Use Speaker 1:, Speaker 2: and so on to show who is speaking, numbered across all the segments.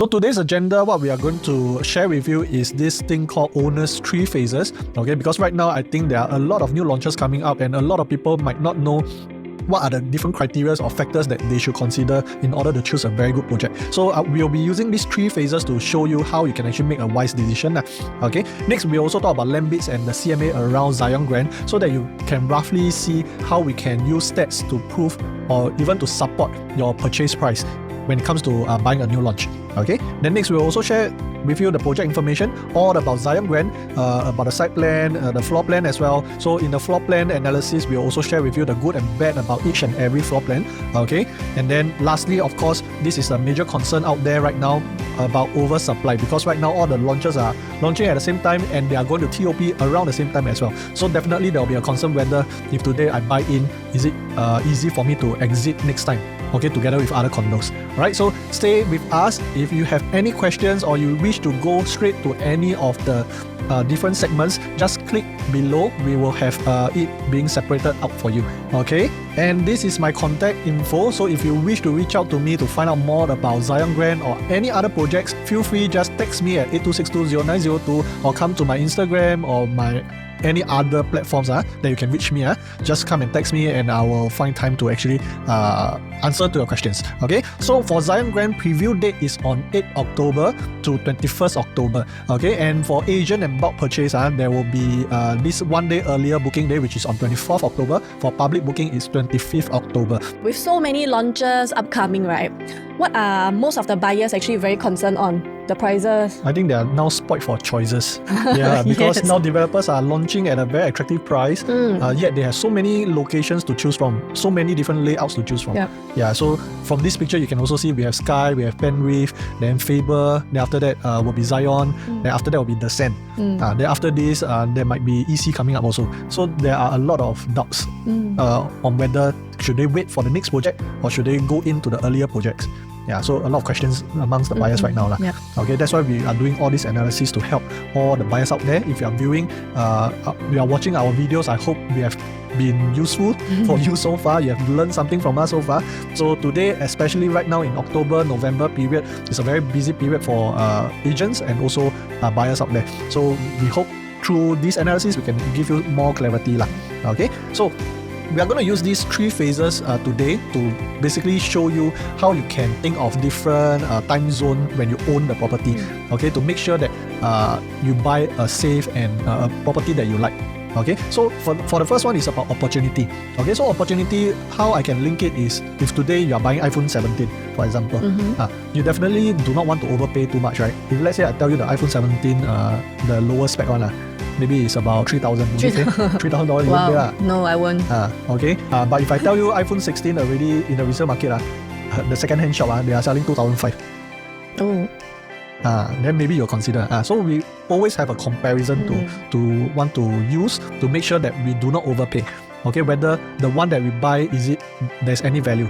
Speaker 1: So today's agenda, what we are going to share with you is this thing called Owner's 3 Phases. Okay, because right now I think there are a lot of new launches coming up and a lot of people might not know what are the different criteria or factors that they should consider in order to choose a very good project. So we'll be using these 3 phases to show you how you can actually make a wise decision. Okay. Next, we also talk about land bids and the CMA around Zyon Grand so that you can roughly see how we can use stats to prove or even to support your purchase price when it comes to buying a new launch. Okay. Then next, we'll also share with you the project information, all about Zyon Grand, about the site plan, the floor plan as well. So in the floor plan analysis, we'll also share with you the good and bad about each and every floor plan. Okay. And then lastly, of course, this is a major concern out there right now about oversupply, because right now all the launches are launching at the same time and they are going to TOP around the same time as well. So definitely there will be a concern whether if today I buy in, is it easy for me to exit next time, okay, together with other condos. Alright, so stay with us. If you have any questions or you wish to go straight to any of the different segments, just click below. We will have it being separated out for you. Okay, and this is my contact info. So if you wish to reach out to me to find out more about Zyon Grand or any other projects, feel free just text me at 82620902 or come to my Instagram or my any other platforms that you can reach me. Just come and text me and I will find time to actually answer to your questions. Okay, so for Zyon Grand, preview date is on 8 October to 21st October. Okay, and for agent and bulk purchase, there will be this 1 day earlier booking day, which is on 24th October. For public booking is 25th October.
Speaker 2: With so many launches upcoming, right, what are most of the buyers actually very concerned on? The prices?
Speaker 1: I think they are now spoiled for choices. Yeah, because
Speaker 2: yes.
Speaker 1: Now developers are launching at a very attractive price, yet they have so many locations to choose from, so many different layouts to choose from. Yeah, so from this picture you can also see we have Sky, we have Penrith, then Faber, then after that will be Zion, then after that will be The Sand. Then after this there might be EC coming up also. So there are a lot of doubts on whether should they wait for the next project or should they go into the earlier projects. Yeah, so a lot of questions amongst the buyers right now. Okay, that's why we are doing all this analysis to help all the buyers out there. If you are viewing, you are watching our videos, I hope we have been useful for you so far. You have learned something from us so far. So today, especially right now in October, November period, is a very busy period for agents and also buyers out there. So we hope through this analysis, we can give you more clarity. Okay, so we are going to use these 3 phases today to basically show you how you can think of different time zone when you own the property. Okay, to make sure that you buy a safe and a property that you like. Okay, so for the first one is about opportunity. Okay, so opportunity, how I can link it is if today you are buying iPhone 17, for example, you definitely do not want to overpay too much, right? If let's say I tell you the iPhone 17, the lower spec one, maybe it's about $3,000. $3,000 you won't pay.
Speaker 2: No, I won't.
Speaker 1: Okay, but if I tell you iPhone 16 already in the resale market, the second-hand shop, they are selling $2,500.
Speaker 2: Oh.
Speaker 1: Then maybe you'll consider. So we always have a comparison to want to use to make sure that we do not overpay. Okay, whether the one that we buy, there's any value.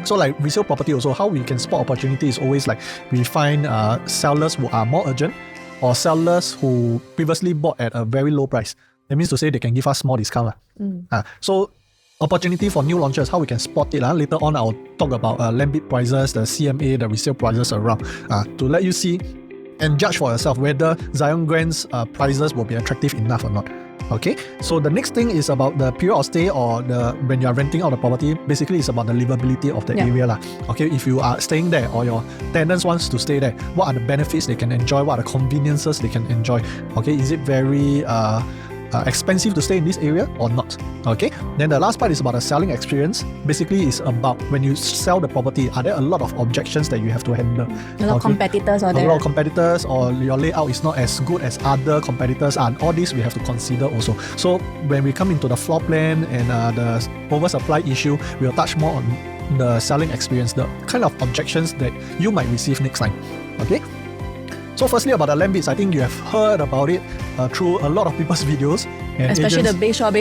Speaker 1: So like resale property also, how we can spot opportunity is always like we find sellers who are more urgent or sellers who previously bought at a very low price. That means to say they can give us small discount. So opportunity for new launches, how we can spot it. Later on, I'll talk about land bid prices, the CMA, the resale prices around, to let you see and judge for yourself whether Zyon Grand's prices will be attractive enough or not. Okay, so the next thing is about the period of stay or when you are renting out the property. Basically, it's about the livability of the area. Okay, if you are staying there or your tenants wants to stay there, what are the benefits they can enjoy? What are the conveniences they can enjoy? Okay, is it very expensive to stay in this area or not? Okay, then the last part is about the selling experience. Basically, it's about when you sell the property, are there a lot of objections that you have to handle?
Speaker 2: A lot of competitors are there.
Speaker 1: A lot of competitors, or your layout is not as good as other competitors, and all this we have to consider also. So when we come into the floor plan and the oversupply issue, we'll touch more on the selling experience, the kind of objections that you might receive next time. Okay. So firstly about the land bids, I think you have heard about it through a lot of people's videos. And
Speaker 2: especially
Speaker 1: agents,
Speaker 2: the Bayshore.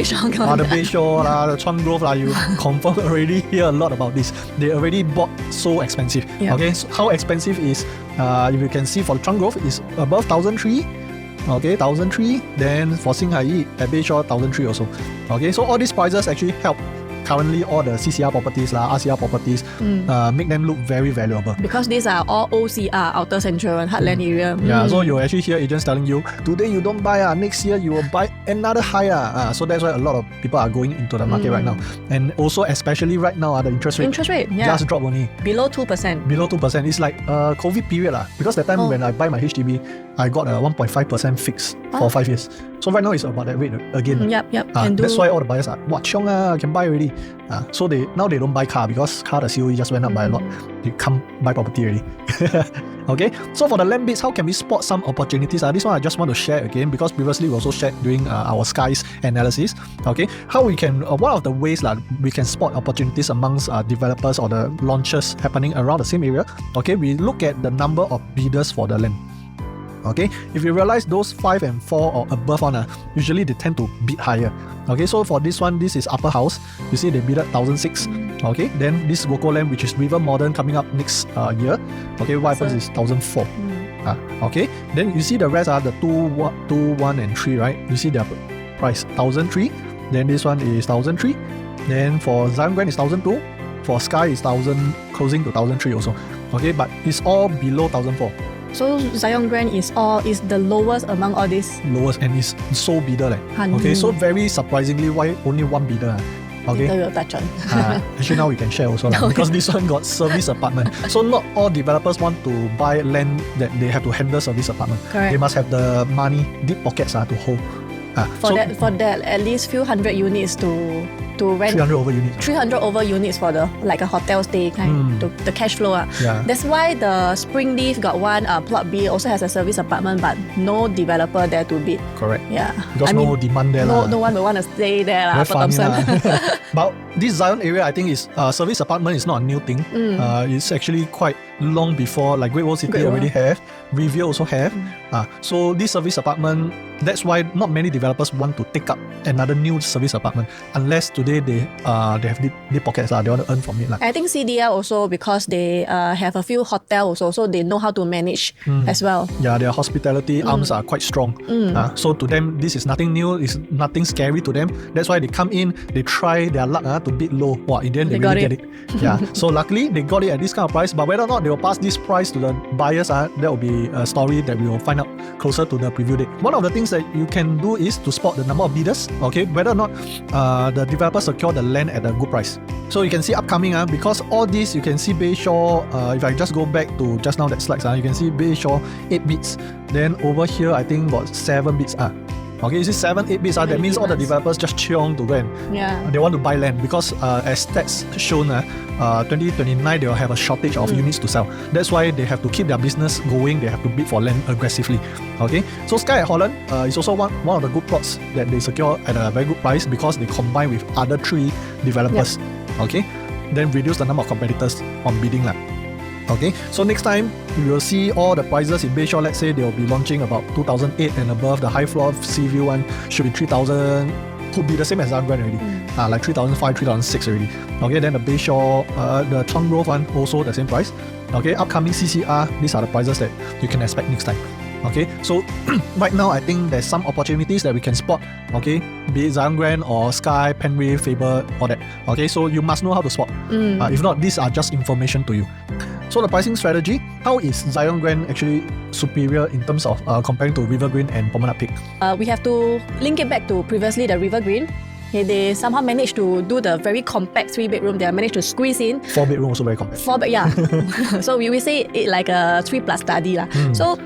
Speaker 1: the Bayshore, the Chuan Grove, you confirm already hear a lot about this. They already bought so expensive. Okay, so how expensive is, if you can see for the Chuan Grove, is above 1,300. Okay, 1,300. Then for Singhai at Bayshore, 1,300 also. Okay, so all these prices actually help currently all the CCR properties, RCR properties, make them look very valuable.
Speaker 2: Because these are all OCR, Outer Central and Heartland area.
Speaker 1: Yeah, so you actually hear agents telling you, today you don't buy, next year you will buy another higher. So that's why a lot of people are going into the market right now. And also especially right now, the interest rate just dropped only.
Speaker 2: Below 2%.
Speaker 1: Below 2%. It's like COVID period. Because that time when I buy my HDB, I got a 1.5% fix for 5 years. So right now it's about that rate again.
Speaker 2: Yep.
Speaker 1: That's why all the buyers are, chiong can buy already. So now they don't buy car because car the COE just went up by a lot. They can't buy property already. Okay, so for the land bids, how can we spot some opportunities? This one I just want to share again because previously we also shared during our skies analysis. Okay, how we can, one of the ways we can spot opportunities amongst developers or the launches happening around the same area. Okay, we look at the number of bidders for the land. Okay, if you realize those 5 and 4 or above usually they tend to bid higher. Okay, so for this one, this is Upper House. You see they bid at 1,006. Okay, then this Goko land, which is River Modern, coming up next year. Okay, what happens is 1,004. Okay, then you see the rest are the 2, 1 and 3, right? You see their price 1,003. Then this one is 1,003. Then for Zyon Grand is 1,002. For Sky is 1,000, closing to 1,003 also. Okay, but it's all below 1,004.
Speaker 2: So Zyon Grand is the lowest among all these.
Speaker 1: Lowest, and is sole bidder. Okay, so very surprisingly, why only one bidder? Okay.
Speaker 2: Later we'll touch on.
Speaker 1: Actually now we can share also because this one got service apartment. So not all developers want to buy land that they have to handle service apartment.
Speaker 2: Correct.
Speaker 1: They must have the money, deep pockets to hold.
Speaker 2: For that, at least few hundred units to rent.
Speaker 1: 300 over units.
Speaker 2: 300 over units for the like a hotel stay kind. The cash flow.
Speaker 1: Yeah.
Speaker 2: That's why the Springleaf got one plot B also has a service apartment, but no developer there to bid.
Speaker 1: Correct.
Speaker 2: Yeah.
Speaker 1: Because no demand there.
Speaker 2: No one will want to stay there.
Speaker 1: Very funny. But this Zyon area, I think is service apartment is not a new thing. It's actually quite long before, like Great Wall City already have. Riviera also have. So this service apartment, that's why not many developers want to take up another new service apartment unless today they have deep pockets. They want to earn from it.
Speaker 2: I think CDL also because they have a few hotels also, so they know how to manage as well.
Speaker 1: Yeah, their hospitality arms are quite strong. So to them, this is nothing new. It's nothing scary to them. That's why they come in, they try their luck to bid low. Wow, in the end, they really get it. Yeah. So luckily, they got it at this kind of price. But whether or not they will pass this price to the buyers, that will be a story that we will find out closer to the preview date. One of the things that you can do is to spot the number of bidders. Okay, whether or not the developer secure the land at a good price. So you can see upcoming, because all this you can see Bayshore. If I just go back to just now that slides, you can see Bayshore 8 bids. Then over here, I think about 7 bids. Okay, you see 7, 8 bids. That means all the developers just chiong to go and they want to buy land because as stats shown, 2029 they will have a shortage of units to sell. That's why they have to keep their business going. They have to bid for land aggressively. Okay, so Sky at Holland is also one of the good plots that they secure at a very good price because they combine with other 3 developers. Okay, then reduce the number of competitors on bidding. Okay, so next time we will see all the prices in Bayshore. Let's say they will be launching about 2008 and above. The high floor sea view one should be 3,000. Could be the same as Zyon Grand already. Like 3,005, 3,006 already. Okay, then the Bayshore, the Chung Grove one also the same price. Okay, upcoming CCR, these are the prices that you can expect next time. Okay, so right now I think there's some opportunities that we can spot. Okay, be it Zyon Grand or Sky, Penway, Faber, all that. Okay, so you must know how to spot. If not, these are just information to you. So the pricing strategy, how is Zyon Grand actually superior in terms of comparing to River Green and Promenade Peak?
Speaker 2: We have to link it back to previously the River Green. Okay, they somehow managed to do the very compact 3-bedroom. They managed to squeeze in
Speaker 1: 4-bedroom also very compact.
Speaker 2: 4 bed, yeah. So we say it like a 3+ study. So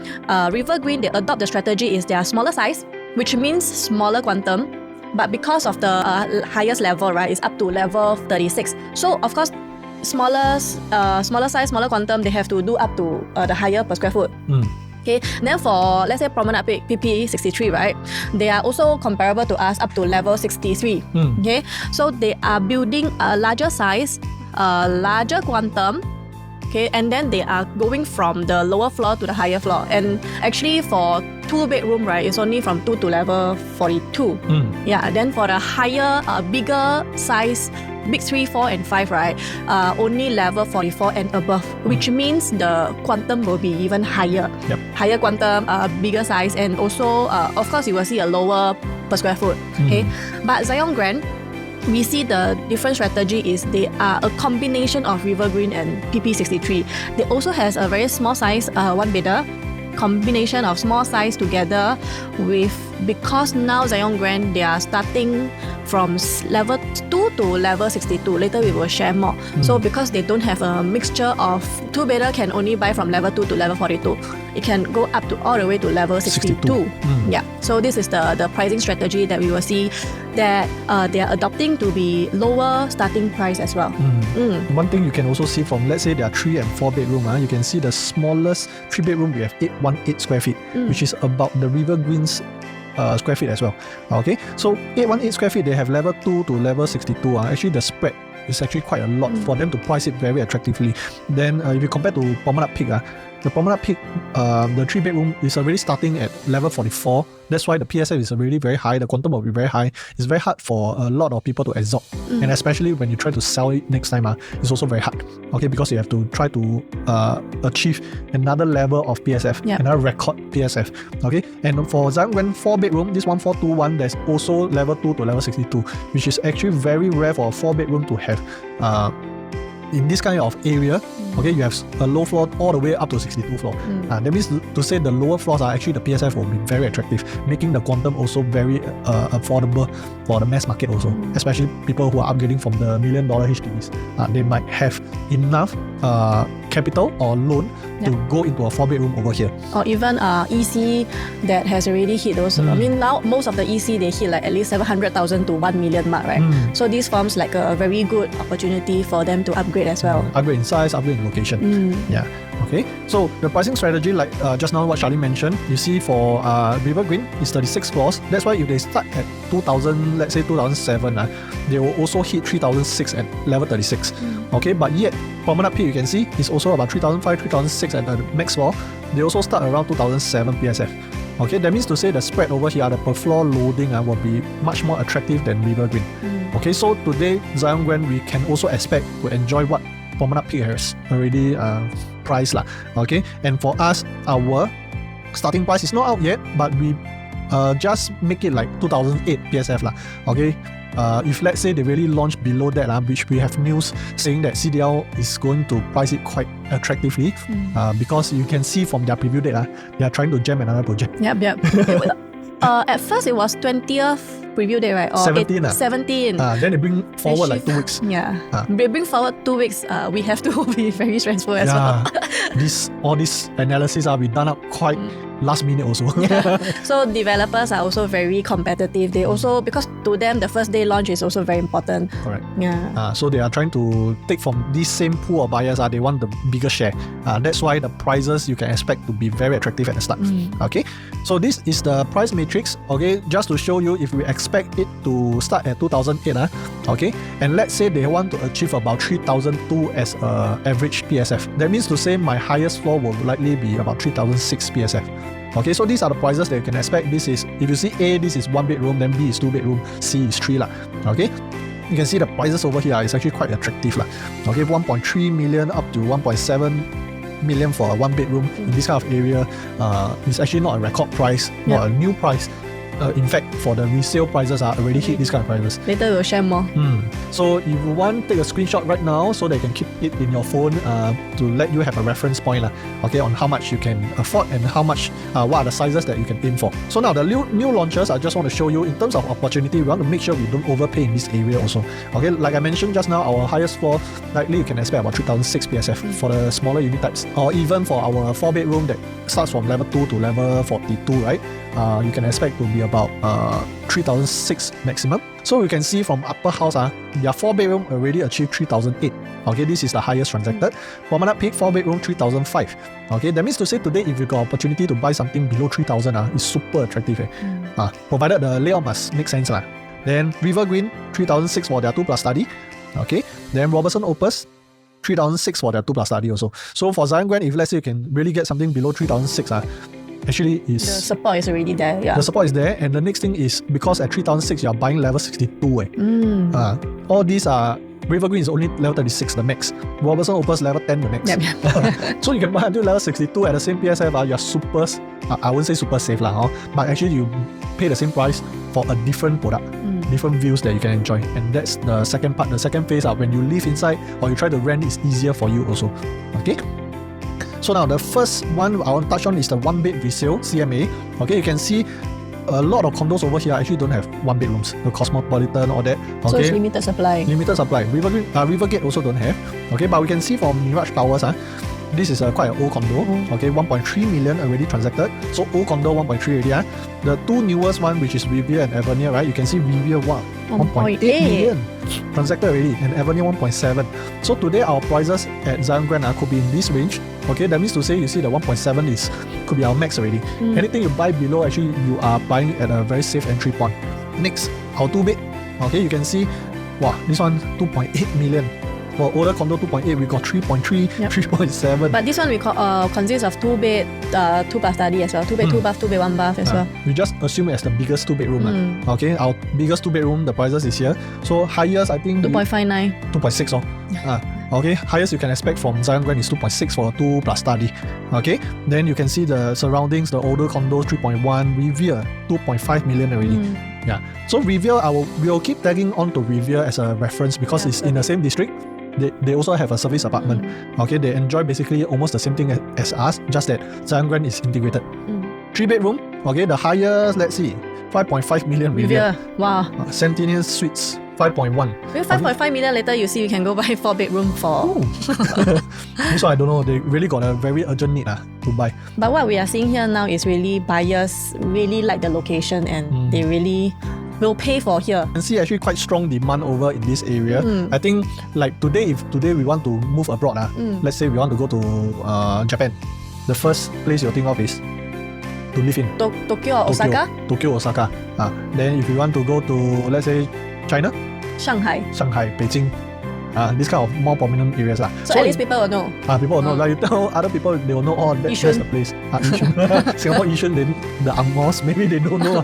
Speaker 2: River Green, they adopt the strategy is their smaller size, which means smaller quantum. But because of the highest level, right, it's up to level 36. So of course, smaller size, smaller quantum, they have to do up to the higher per square foot. Okay, then for let's say Promenade Peak PP 63, right? They are also comparable to us up to level 63. Okay, so they are building a larger size, larger quantum. Okay, and then they are going from the lower floor to the higher floor. And actually for 2-bedroom, right, it's only from 2 to level 42. Yeah, then for the higher, bigger size, big 3, 4, and 5, right, only level 44 and above, which means the quantum will be even higher. Higher quantum, bigger size, and also, of course, you will see a lower per square foot. Okay, but Zyon Grand, we see the different strategy is they are a combination of River Green and PP63. They also has a very small size one bedder, combination of small size together with, because now Zyon Grand, they are starting from level 2 to level 62. Later we will share more. So because they don't have a mixture of 2-bedder can only buy from level 2 to level 42. It can go up to all the way to level 62. Yeah. So this is the pricing strategy that we will see that they are adopting to be lower starting price as well.
Speaker 1: One thing you can also see from, let's say there are 3 and 4 bedroom, you can see the smallest 3 bedroom we have 818 square feet, which is about the River Green's square feet as well. Okay, so 818 square feet, they have level 2 to level 62. Actually the spread is actually quite a lot for them to price it very attractively. Then if you compare to Promenade Peak, the Promenade Peak, the 3 bedroom is already starting at level 44. That's why the PSF is already very high. The quantum will be very high. It's very hard for a lot of people to absorb. And especially when you try to sell it next time, it's also very hard. Okay, because you have to try to achieve another level of PSF, another record PSF. Okay, and for Zyon Grand 4 bedroom, this 1421, there's also level 2 to level 62, which is actually very rare for a 4 bedroom to have in this kind of area. Okay, you have a low floor all the way up to 62 floor. That means to say the lower floors are actually the PSF will be very attractive, making the quantum also very affordable for the mass market also, especially people who are upgrading from the $1 million HDBs. They might have enough capital or loan to go into a 4 bedroom over here. Or
Speaker 2: even EC that has already hit those. I mean, now most of the EC they hit like at least 700,000 to 1 million mark, right? So this forms like a very good opportunity for them to upgrade as well.
Speaker 1: Upgrade in size, upgrade in location. Yeah. Okay, so the pricing strategy, like just now what Charlie mentioned, you see for River Green is 36 floors. That's why if they start at 2000, let's say 2007, they will also hit 3006 at level 36. Okay, but yet Promenade Peak, you can see, is also about 3005, 3006 at the max floor. They also start around 2007 PSF. Okay, that means to say the spread over here, the per floor loading will be much more attractive than River Green. Okay, so today Zyon Grand, we can also expect to enjoy what Promenade Peak has already priced. Okay, and for us, our starting price is not out yet, but we just make it like 2008 PSF. Okay, if let's say they really launch below that, which we have news saying that CDL is going to price it quite attractively, because you can see from their preview date, they are trying to jam another project.
Speaker 2: Yep. At first it was 20th preview day, right? Or
Speaker 1: 17.
Speaker 2: 17.
Speaker 1: Then they bring forward like 2 weeks.
Speaker 2: They bring forward 2 weeks. We have to be very stressful as well.
Speaker 1: All this analysis are be done up quite last minute also.
Speaker 2: So developers are also very competitive. They also, because to them the first day launch is also very important.
Speaker 1: Correct. So they are trying to take from this same pool of buyers. They want the bigger share. That's why the prices you can expect to be very attractive at the start. Okay, so this is the price matrix. Okay, just to show you if we expect it to start at 2008. Okay, and let's say they want to achieve about 3002 as average PSF. That means to say my highest floor will likely be about 3006 PSF. Okay, so these are the prices that you can expect. This is, if you see A, this is 1 bedroom, then B is 2 bedroom, C is 3 Okay, you can see the prices over here is actually quite attractive Okay, 1.3 million up to 1.7 million for a 1 bedroom in this kind of area. It's actually not a record price, not a new price. In fact, for the resale prices are already hit this kind of prices.
Speaker 2: Later we'll share more.
Speaker 1: So if you want, take a screenshot right now so they can keep it in your phone to let you have a reference point okay, on how much you can afford and how much, what are the sizes that you can aim for. So now the new launches, I just want to show you in terms of opportunity, we want to make sure we don't overpay in this area also. Okay, like I mentioned just now, our highest floor, likely you can expect about 3006 PSF for the smaller unit types, or even for our 4 bedroom that starts from level 2 to level 42, right? You can expect to be about 3006 maximum. So you can see from upper house, their 4 bedroom already achieved 3008. Okay, this is the highest transacted. Promenade Peak 4 bedroom 3005. Okay, that means to say today if you got opportunity to buy something below 3000, it's super attractive. Provided the layout must make sense. Then River Green 3006 for their 2+ study. Okay, then Robertson Opus 3006 for their 2+ study also. So for Zyon Grand, if let's say you can really get something below 3006, actually is
Speaker 2: the support is already there.
Speaker 1: The support is there, and the next thing is because at 3006 you are buying level 62. All these are River Green is only level 36, the max. Robertson Opus level 10, the max. So you can buy until level 62 at the same PSF. You're super, I wouldn't say super safe lah, but actually you pay the same price for a different product, different views that you can enjoy. And that's the second part, the second phase. When you live inside or you try to rent, it's easier for you also. Okay. So now the first one I want to touch on is the one bed resale CMA. Okay, you can see a lot of condos over here actually don't have one bedrooms. The Cosmopolitan, all that. Okay.
Speaker 2: So it's limited supply.
Speaker 1: Limited supply. Rivergate also don't have. Okay, but we can see from Mirage Towers, this is quite an old condo. Okay, 1.3 million already transacted. So old condo 1.3 already. The two newest one, which is Riviera and Avenir, right? You can see Riviera 1.8 million transacted already, and Avenir 1.7. So today our prices at Zyon Grand could be in this range. Okay, that means to say you see the 1.7 could be our max already. Anything you buy below, actually you are buying at a very safe entry point. Next, our 2-bed. Okay, you can see, wow, this one 2.8 million. For older condo 2.8, we got 3.3, 3.7.
Speaker 2: But this one we consists of 2-bed, 2+ study as well. 2-bed, 2 bath, 2-bed, 1 bath as well.
Speaker 1: We just assume it as the biggest 2-bedroom. Okay, our biggest 2-bedroom, the prices is here. So highest, I think
Speaker 2: 2.59,
Speaker 1: 2.6. Okay, highest you can expect from Zyon Grand is 2.6 for a 2+ study. Okay, then you can see the surroundings, the older condos 3.1, Riviera 2.5 million already. Yeah, so Riviera, we'll keep tagging on to Riviera as a reference because it's in the same district. They also have a service apartment. Okay, they enjoy basically almost the same thing as us, just that Zyon Grand is integrated. 3-bedroom, okay, the highest, let's see, 5.5 million Riviera.
Speaker 2: Wow.
Speaker 1: Centennial Suites, 5.1.
Speaker 2: With 5.5 million later, you see you can go buy 4-bedroom for.
Speaker 1: This one I don't know. They really got a very urgent need to buy.
Speaker 2: But what we are seeing here now is really buyers really like the location and they really will pay for here.
Speaker 1: You can see actually quite strong demand over in this area. I think like if today we want to move abroad, let's say we want to go to Japan, the first place you think of is to live in
Speaker 2: Tokyo or Osaka?
Speaker 1: Tokyo, Osaka. Then if you want to go to, let's say, China,
Speaker 2: Shanghai,
Speaker 1: Beijing, this kind of more prominent areas.
Speaker 2: So at least people will know.
Speaker 1: People will know. Like you tell other people, they will know, that's the place. Yishun. Singapore Yishun, then the Angmos, maybe they don't know.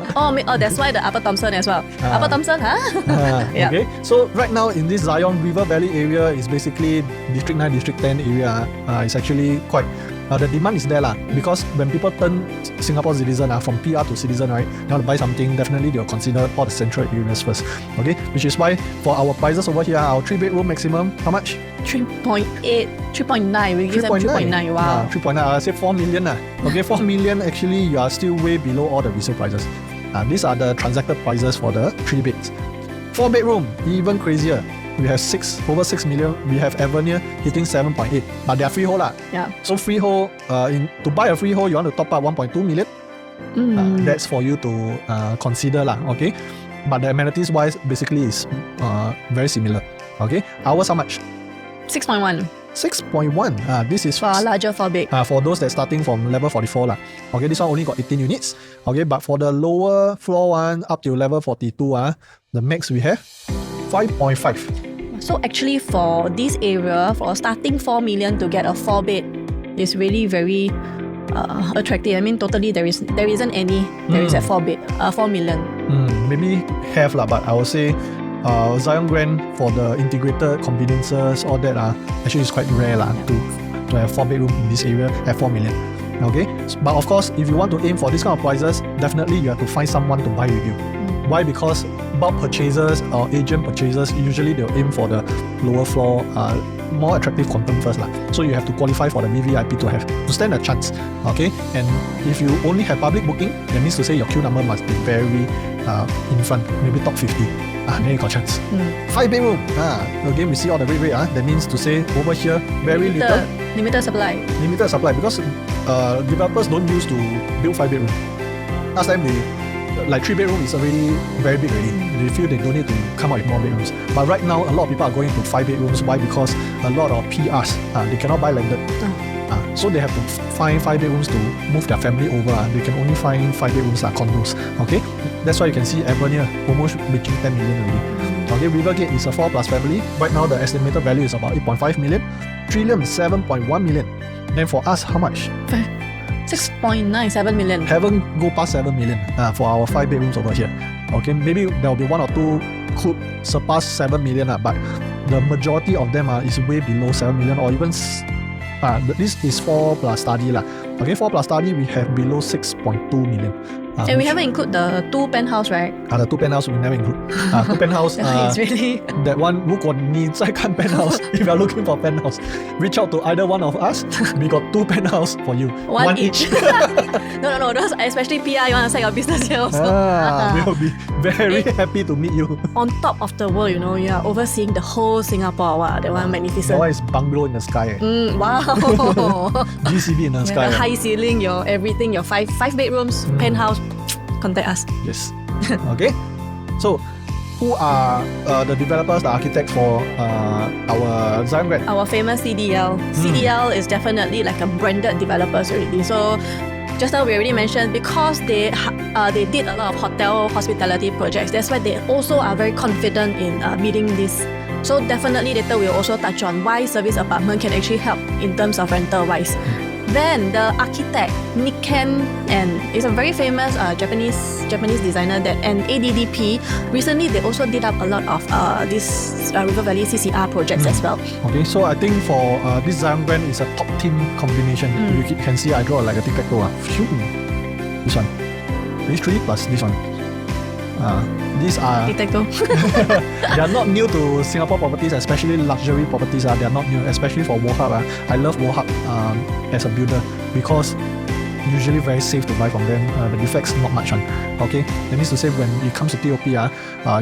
Speaker 2: That's why the Upper Thomson as well. Upper Thomson, yeah.
Speaker 1: Okay, so right now in this Zyon River Valley area is basically District 9, District 10 area. It's actually quite... the demand is there because when people turn Singapore citizen from PR to citizen, right, they want to buy something, definitely they'll consider all the central areas first. Okay, which is why for our prices over here, our 3-bedroom maximum, how much?
Speaker 2: 3.8, 3.9, we give them 3.9, wow.
Speaker 1: 3.9, I say 4 million. Okay, 4 million, actually you are still way below all the resale prices. These are the transacted prices for the 3-beds. 4-bedroom, even crazier. We have over 6 million. We have Avenir hitting 7.8, but they are freehold.
Speaker 2: Yeah.
Speaker 1: So freehold, to buy a freehold, you want to top up 1.2 million. That's for you to consider. Okay. But the amenities wise, basically is very similar. Okay. Ours how much?
Speaker 2: 6.1.
Speaker 1: 6.1. This is
Speaker 2: for a larger 4-bed.
Speaker 1: For those that starting from level 44. Okay, this one only got 18 units. Okay, but for the lower floor one up to level 42, the max we have 5.5.
Speaker 2: So actually for this area, for starting 4 million to get a 4-bed is really very attractive. I mean, totally there isn't any. There is a 4 million.
Speaker 1: Maybe have but I would say Zyon Grand for the integrated conveniences, all that actually is quite rare to have 4-bedroom in this area at 4 million. Okay, but of course, if you want to aim for this kind of prices, definitely you have to find someone to buy with you. Why? Because bulk purchasers or agent purchasers, usually they'll aim for the lower floor, more attractive quantum first. So you have to qualify for the VVIP to stand a chance. Okay, and if you only have public booking, that means to say your queue number must be very in front, maybe top 50. Then you got chance. 5-bedroom. Again, we see all the rate. That means to say over here, very little.
Speaker 2: Limited supply.
Speaker 1: Limited supply because developers don't use to build 5-bedroom. Last time like 3-bedroom is already very big already. They feel they don't need to come out with more bedrooms. But right now, a lot of people are going to 5-bedrooms. Why? Because a lot of PRs, they cannot buy landed. So they have to find 5-bedrooms to move their family over. They can only find 5-bedrooms condos. Okay, that's why you can see Avenir almost reaching 10 million already. Okay, Rivergate is a 4+ family. Right now, the estimated value is about 8.5 million. Trillium 7.1 million. Then for us, how much?
Speaker 2: 6.97 million.
Speaker 1: Haven't go past 7 million for our 5-bedrooms over here. Okay, maybe there will be 1 or 2 could surpass 7 million, but the majority of them is way below 7 million or even this is 4 plus study lah. Okay, 4 plus study we have below 6.2 million.
Speaker 2: And we haven't include the 2 penthouse, right?
Speaker 1: The 2 penthouse we never include. 2 penthouse,
Speaker 2: it's really
Speaker 1: that one, 如果你在看 penthouse, if you are looking for penthouse, reach out to either one of us. We got 2 penthouse for you.
Speaker 2: One each. No, those, especially PR, you want to set your business here also.
Speaker 1: We'll be very happy to meet you.
Speaker 2: On top of the world, you are overseeing the whole Singapore. Wow, that one magnificent.
Speaker 1: That one is bungalow in the sky.
Speaker 2: Wow.
Speaker 1: GCB in the sky.
Speaker 2: High ceiling, your everything, your 5 bedrooms, penthouse. Contact us.
Speaker 1: Yes. Okay. So, who are the developers, the architects for our Zyon Grand?
Speaker 2: Our famous CDL. CDL is definitely like a branded developers already. So, just now we already mentioned, because they did a lot of hotel hospitality projects. That's why they also are very confident in meeting this. So definitely later we'll also touch on why service apartment can actually help in terms of rental wise. Then the architect Niken, and is a very famous Japanese designer and ADDP. Recently they also did up a lot of this River Valley CCR projects as well.
Speaker 1: Okay, so I think for this Zyon Grand is a top team combination. You can see I draw like a tic-tac-toe. This one, these 3 plus this one. These are they are not new to Singapore properties, especially luxury properties. They are not new, especially for Wohab. I love Wohab as a builder because usually very safe to buy from them. The defects not much on. Okay, that means to say when it comes to TOP, you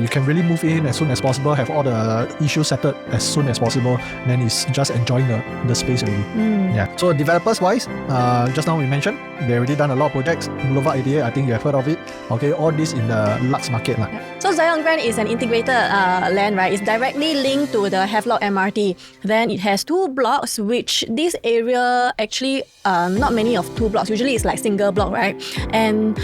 Speaker 1: can really move in as soon as possible, have all the issues settled as soon as possible. Then it's just enjoying the space already. Yeah. So developers wise, just now we mentioned they already done a lot of projects. Boulevard 88, I think you have heard of it. Okay, all this in the Lux market lah.
Speaker 2: So Zyon Grand is an integrated land, right? It's directly linked to the Havelock MRT. Then it has 2 blocks, which this area actually not many of 2 blocks. Usually it's like single block, right? And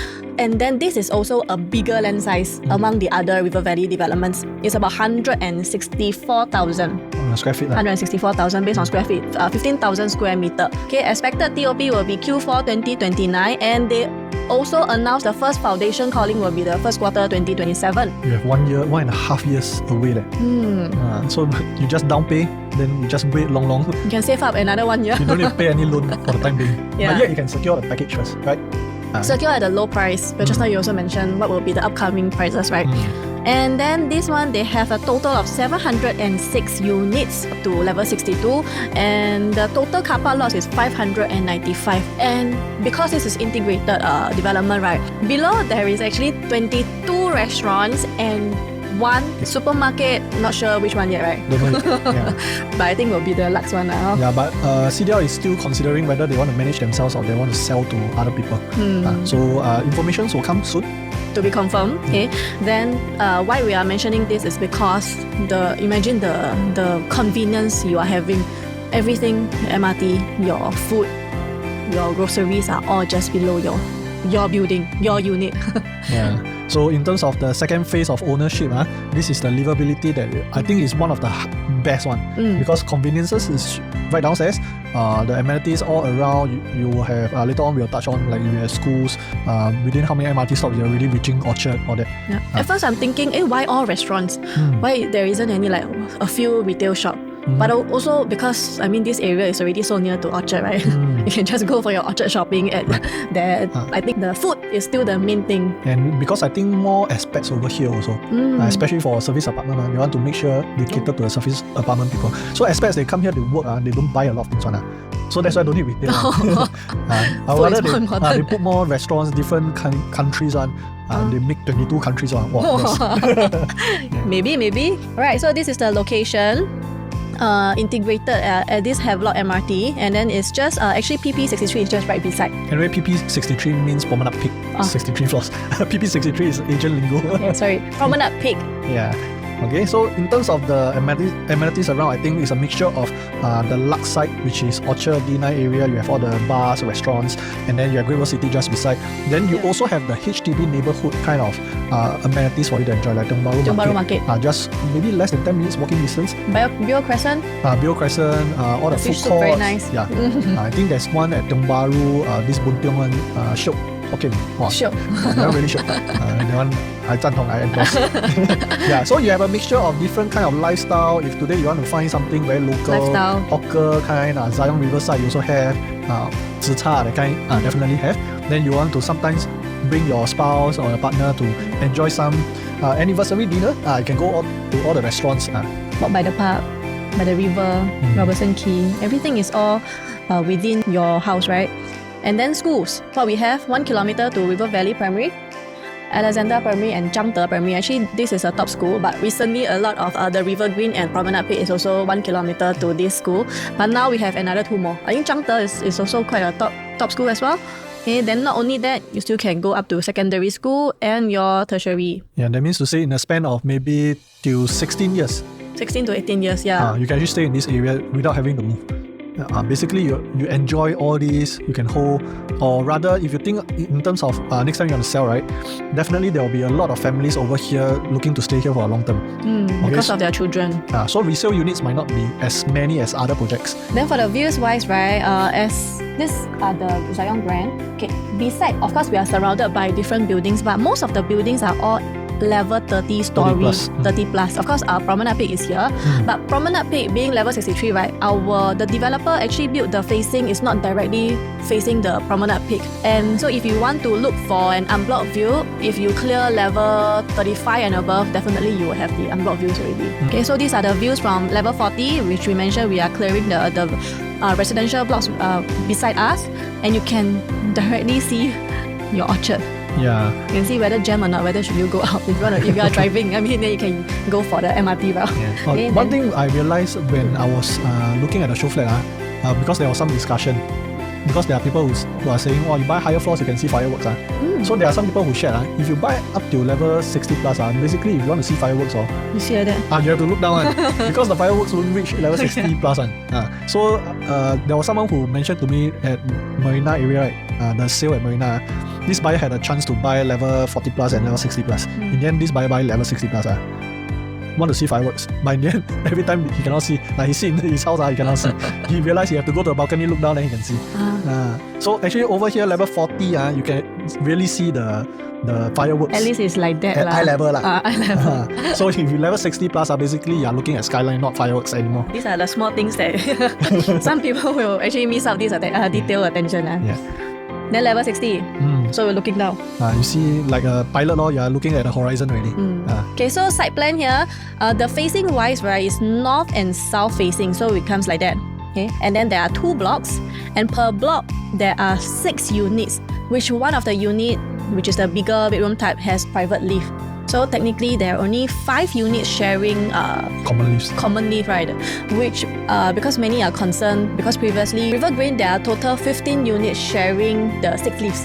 Speaker 2: then this is also a bigger land size among the other River Valley developments. It's about 164,000
Speaker 1: square feet.
Speaker 2: 164,000 based on square feet, 15,000 square meter. Okay, expected TOP will be Q4 2029, and they also announced the first foundation calling will be the first quarter 2027.
Speaker 1: You have 1.5 years away. So you just down pay, then you just wait long.
Speaker 2: You can save up another 1 year.
Speaker 1: You don't need to pay any loan for the time being.
Speaker 2: Yeah.
Speaker 1: But yet you can secure the package first, right?
Speaker 2: Secure at a low price, but just now you also mentioned what will be the upcoming prices, right? And then this one, they have a total of 706 units up to level 62, and the total car park lots is 595. And because this is integrated development, right, below there is actually 22 restaurants and 1 supermarket. Not sure which one yet, right?
Speaker 1: Don't know. Yeah.
Speaker 2: But I think it will be the Lux one now.
Speaker 1: Yeah, but CDL is still considering whether they want to manage themselves or they want to sell to other people. So information will come soon.
Speaker 2: To be confirmed. Okay. Then why we are mentioning this is because imagine the convenience you are having. Everything, MRT, your food, your groceries are all just below your building, your unit.
Speaker 1: Yeah. So in terms of the second phase of ownership, this is the livability that I think is one of the best one because conveniences is right downstairs. The amenities all around, you will have, later on we'll touch on, like you have schools, within how many MRT stops you're already reaching Orchard, all that.
Speaker 2: Yeah. At first I'm thinking, why all restaurants? Why there isn't any like a few retail shops? But also because, I mean, this area is already so near to Orchard, right? You can just go for your Orchard shopping at there. I think the food is still the main thing.
Speaker 1: And because I think more aspects over here also, especially for service apartment, you want to make sure they cater to the service apartment people. So aspects, they come here to work, they don't buy a lot of things. So that's why I don't need retail. I rather they put more restaurants, different countries on. They make 22 countries on. Wow, yes.
Speaker 2: Maybe. Alright, so this is the location. Integrated at this Havelock MRT, and then it's just actually PP63 is just right beside.
Speaker 1: Anyway, PP63 means promenade peak. 63 floors. PP63 is Asian lingo.
Speaker 2: Yeah, sorry, promenade peak.
Speaker 1: Yeah. Okay, so in terms of the amenities around, I think it's a mixture of the Lux side, which is Orchard, D9 area. You have all the bars, restaurants, and then you have Great World City just beside. Then you also have the HDB neighborhood kind of amenities for you to enjoy, like Tiong Bahru Market. Just maybe less than 10 minutes walking distance.
Speaker 2: Bio Crescent.
Speaker 1: Bio Crescent, all the food courts.
Speaker 2: Very nice.
Speaker 1: Yeah. I think there's one at Tiong Bahru, this Boon Tiong one, Shiok. Okay, wow.
Speaker 2: Sure.
Speaker 1: That one really sure. That one I 赞同, I endorse. Yeah, so you have a mixture of different kind of lifestyle. If today you want to find something very local,
Speaker 2: Lifestyle.
Speaker 1: hawker kind, Zyon Riverside you also have, zi cha that kind, definitely have. Then you want to sometimes bring your spouse or your partner to enjoy some anniversary dinner, you can go to all the restaurants.
Speaker 2: Walk by the park, by the river, Robertson Quay. Everything is all within your house, right? And then schools. What we have, 1 kilometer to River Valley Primary, Alexander Primary and Zhangde Primary. Actually, this is a top school, but recently a lot of the River Green and Promenade Peak is also 1 kilometer to this school. But now we have another 2 more. I think Zhangde is also quite a top school as well. Okay, then not only that, you still can go up to secondary school and your tertiary.
Speaker 1: Yeah, that means to say in a span of maybe till 16 years.
Speaker 2: 16 to 18 years, yeah.
Speaker 1: You can actually stay in this area without having to move. Basically, you enjoy all these, you can hold, or rather, if you think in terms of next time you want to sell, right, definitely there will be a lot of families over here looking to stay here for a long term.
Speaker 2: Because of their children.
Speaker 1: So resale units might not be as many as other projects.
Speaker 2: Then for the views wise, right, as this are the Zyon Grand. Okay, beside, of course, we are surrounded by different buildings, but most of the buildings are all level 30 story, 30 plus. Of course, our Promenade Peak is here, but Promenade Peak being level 63, right, the developer actually built the facing is not directly facing the Promenade Peak. And so if you want to look for an unblocked view, if you clear level 35 and above, definitely you will have the unblocked views already. Okay, so these are the views from level 40, which we mentioned we are clearing the residential blocks beside us, and you can directly see your orchard.
Speaker 1: Yeah.
Speaker 2: You can see whether jam or not, whether should you go out if you are driving. I mean, then you can go for the MRT route.
Speaker 1: Yeah.
Speaker 2: Okay,
Speaker 1: one thing I realized when I was looking at the show flat, because there was some discussion, because there are people who are saying, you buy higher floors, you can see fireworks. So there are some people who share, if you buy up to level 60 plus, basically if you want to see fireworks,
Speaker 2: you see that?
Speaker 1: you have to look down because the fireworks won't reach level 60 plus. So there was someone who mentioned to me at Marina area, right, the sale at Marina, this buyer had a chance to buy level 40 plus and level 60 plus. In the end, this buyer buy level 60 plus. Want to see fireworks, but in the end, every time he cannot see. Like he sit in his house, he cannot see. He realized he have to go to the balcony, look down, then he can see. So actually over here, level 40, you can really see the fireworks.
Speaker 2: At least it's like that.
Speaker 1: At eye level.
Speaker 2: Eye level.
Speaker 1: So if you level 60 plus, basically you are looking at skyline, not fireworks anymore.
Speaker 2: These are the small things that some people will actually miss out this detail attention.
Speaker 1: Yeah.
Speaker 2: Then level 60. So we're looking down.
Speaker 1: You see like a pilot law, you are looking at the horizon already.
Speaker 2: Okay, so side plan here, the facing wise, right, is north and south facing, so it comes like that. Okay, and then there are 2 blocks, and per block there are 6 units, which one of the unit, which is the bigger bedroom type, has private lift. So technically there are only 5 units sharing common lift, right? Which because many are concerned, because previously River Green there are total 15 units sharing the 6 lifts.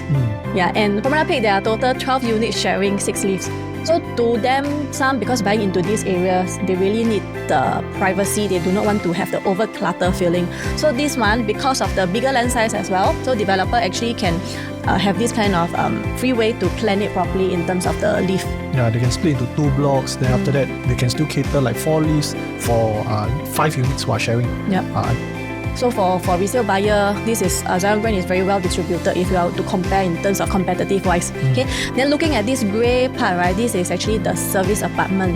Speaker 2: Yeah, and Promenade Peak there are total 12 units sharing 6 lifts. So to them, some, because buying into these areas, they really need the privacy. They do not want to have the over clutter feeling. So this one, because of the bigger land size as well, so developer actually can have this kind of free way to plan it properly in terms of the lift.
Speaker 1: Yeah, they can split into 2 blocks. Then after that, they can still cater like 4 lifts for 5 units who are sharing.
Speaker 2: So for resale buyer, this is Zyon Grand is very well distributed if you are to compare in terms of competitive wise. Okay. Then looking at this grey part, right, this is actually the service apartment.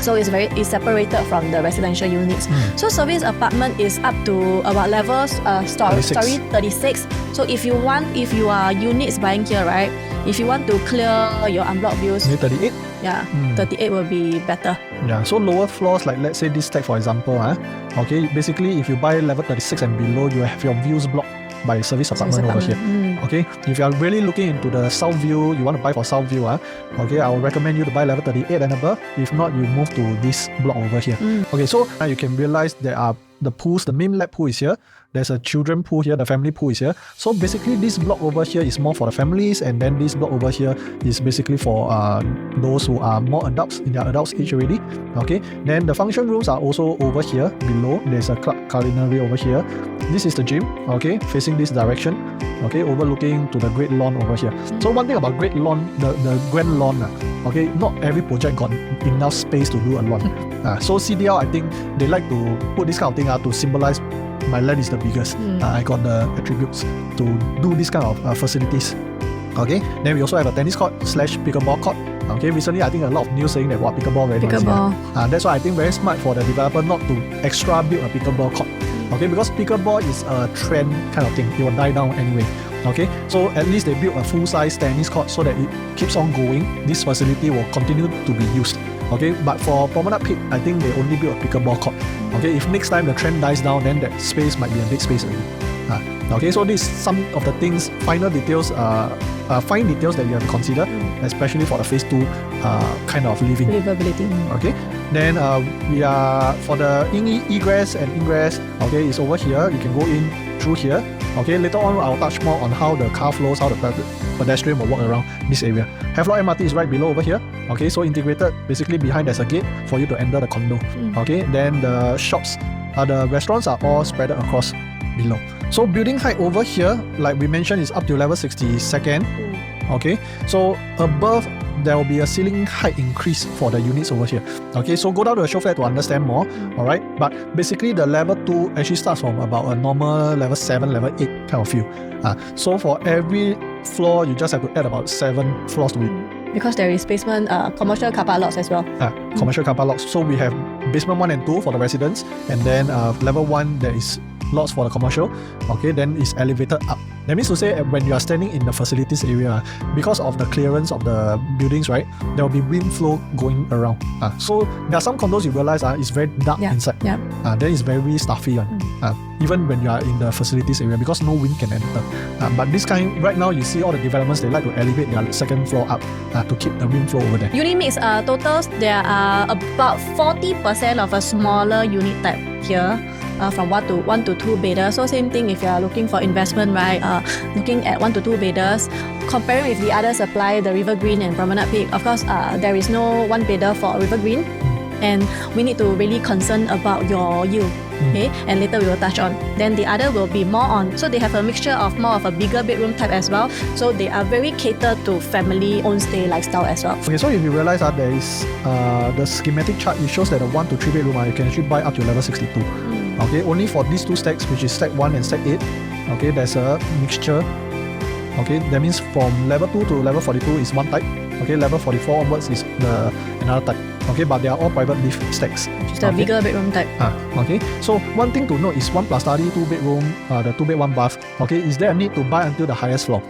Speaker 2: So it's separated from the residential units. So service apartment is up to about levels story 36. So if you are units buying here, right, if you want to clear your unblocked views,
Speaker 1: 38.
Speaker 2: Yeah, 38 will be better.
Speaker 1: Yeah, so lower floors, like let's say this tag for example, okay, basically if you buy level 36 and below, you have your views blocked by service apartment over here. Okay, if you are really looking into the south view, you want to buy for south view, okay, I will recommend you to buy level 38 and above. If not, you move to this block over here. Okay, so now you can realize there are the pools, the main lap pool is here. There's a children pool here, the family pool is here. So basically this block over here is more for the families, and then this block over here is basically for those who are more adults, in their adults age already. Okay, then the function rooms are also over here below. There's a club culinary over here. This is the gym, okay, facing this direction, okay, overlooking to the great lawn over here. So one thing about great lawn, the grand lawn, okay, not every project got enough space to do a lawn. So CDL, I think they like to put this kind of thing to symbolize my land is the biggest. I got the attributes to do this kind of facilities. Okay, then we also have a tennis court / pickleball court. Okay, recently I think a lot of news saying that pickleball very nice. That's why I think very smart for the developer not to extra build a pickleball court. Okay, because pickleball is a trend kind of thing. It will die down anyway. Okay, so at least they built a full-size tennis court so that it keeps on going. This facility will continue to be used. Okay, but for Promenade Peak, I think they only built a pickleball court. Okay, if next time the trend dies down, then that space might be a big space already. Okay, so this is some of the things, fine details that you have to consider, especially for the phase 2 kind of livability. Okay, then we are for the egress and ingress. Okay, it's over here. You can go in through here. Okay, later on I'll touch more on how the car flows, how the pedestrian will walk around this area. Havelock MRT is right below over here. Okay, so integrated, basically behind there's a gate for you to enter the condo. Okay, then the shops, the restaurants are all spread across below. So building height over here, like we mentioned, is up to level 62nd. Okay, so above there will be a ceiling height increase for the units over here. Okay, so go down to the show floor to understand more. Alright, but basically the level 2 actually starts from about a normal level 7, level 8 kind of view. So for every floor, you just have to add about 7 floors to it.
Speaker 2: Because there is basement commercial car park lots as well.
Speaker 1: Commercial car park lots. So we have basement 1 and 2 for the residents, and then level 1 there is lots for the commercial. Okay, then it's elevated up. That means to say when you are standing in the facilities area, because of the clearance of the buildings, right, there will be wind flow going around. So there are some condos you realize it's very dark inside. Then it's very stuffy. Even when you are in the facilities area, because no wind can enter. But this kind, right now you see all the developments, they like to elevate their second floor up to keep the wind flow over there.
Speaker 2: Unit mix totals, there are about 40% of a smaller unit type here. From 1 to 2 bedders. So same thing if you are looking for investment, right? Looking at 1 to 2 bedders. Comparing with the other supply, the River Green and Promenade Peak, of course, there is no 1 bedder for River Green, and we need to really concern about your yield. Okay, and later we will touch on. Then the other will be more on. So they have a mixture of more of a bigger bedroom type as well. So they are very catered to family own stay lifestyle as well.
Speaker 1: Okay, so if you realize that there is the schematic chart, it shows that a 1 to 3 bedroom you can actually buy up to level 62. Okay, only for these 2 stacks, which is stack 1 and stack 8. Okay, there's a mixture. Okay, that means from level 2 to level 42 is 1 type. Okay, level 44 onwards is another type. Okay, but they are all private lift stacks.
Speaker 2: Just the bigger bedroom type.
Speaker 1: Okay, so one thing to note is 1 plus study, 2 bedroom, the 2 bed 1 bath. Okay, is there a need to buy until the highest floor?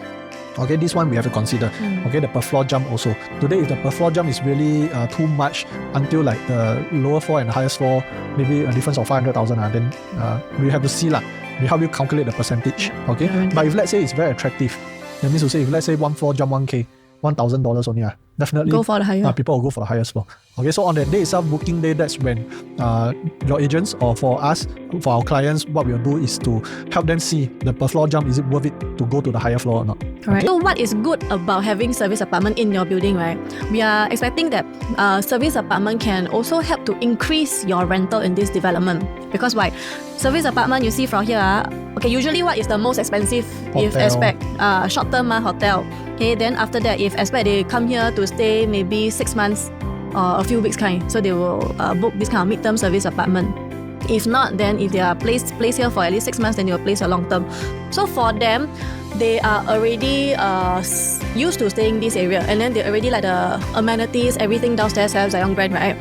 Speaker 1: Okay, this one we have to consider. Okay, the per floor jump also. Today, if the per floor jump is really too much until like the lower floor and the highest floor, maybe a difference of 500,000, then we have to see lah. We help you calculate the percentage. Okay, but if let's say it's very attractive, that means to say if let's say 1 floor jump 1K, $1,000 only, definitely
Speaker 2: go for the higher.
Speaker 1: People will go for the highest floor. Okay, so on that day itself, booking day, that's when your agents or for us, for our clients, what we'll do is to help them see the per floor jump, is it worth it to go to the higher floor or not.
Speaker 2: Alright. So what is good about having service apartment in your building, right? We are expecting that service apartment can also help to increase your rental in this development. Because why? Service apartment, you see from here, okay, usually what is the most expensive
Speaker 1: hotel.
Speaker 2: If expect short-term hotel. Okay, then after that, if expect they come here to stay maybe 6 months or a few weeks kind, so they will book this kind of mid-term service apartment. If not, then if they are placed here for at least 6 months, then they will place a long-term. So for them, they are already used to staying this area, and then they already like the amenities, everything downstairs have Zyon Grand, right?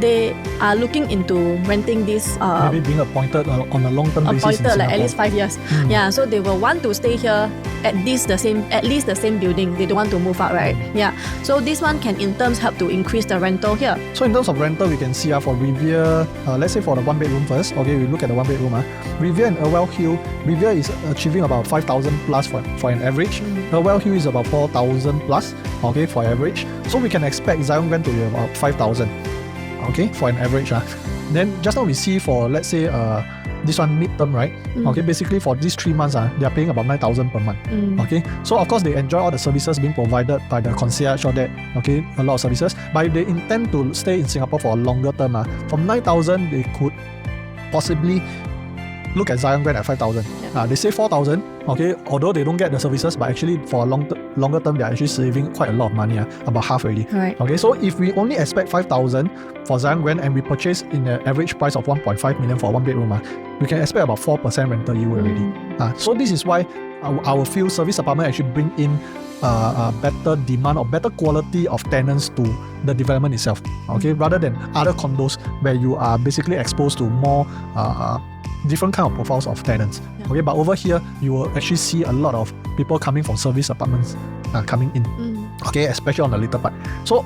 Speaker 2: They are looking into renting this.
Speaker 1: Maybe being appointed on a long-term basis.
Speaker 2: Appointed like at least 5 years. Yeah, so they will want to stay here at least the same building. They don't want to move out, right? Yeah. So this one can in terms help to increase the rental here.
Speaker 1: So in terms of rental, we can see for Riviera, let's say for the 1 bedroom first. Okay, we look at the 1 bedroom. Riviera and Irwell Hill. Riviera is achieving about 5,000 plus for an average. Irwell Hill is about 4,000 plus. Okay, for average. So we can expect Zyon Grand to be about 5,000. Okay, for an average. Then just now we see for, let's say, this one mid-term, right? Okay, basically for these 3 months, they are paying about 9,000 per month. Okay, so of course they enjoy all the services being provided by the concierge or that. Okay, a lot of services. But if they intend to stay in Singapore for a longer term, from 9,000 they could possibly look at Zyon Grand at 5,000. They say 4,000. Okay, although they don't get the services, but actually for a longer term, they're actually saving quite a lot of money, about half already.
Speaker 2: Right.
Speaker 1: Okay, so if we only expect 5,000 for Zyon Grand and we purchase in an average price of 1.5 million for 1 bedroom, we can expect about 4% rental yield already. So this is why our few service apartment actually bring in better demand or better quality of tenants to the development itself, okay, rather than other condos where you are basically exposed to more different kind of profiles of tenants. Okay, but over here you will actually see a lot of people coming from service apartments coming in. Okay, especially on the later part. So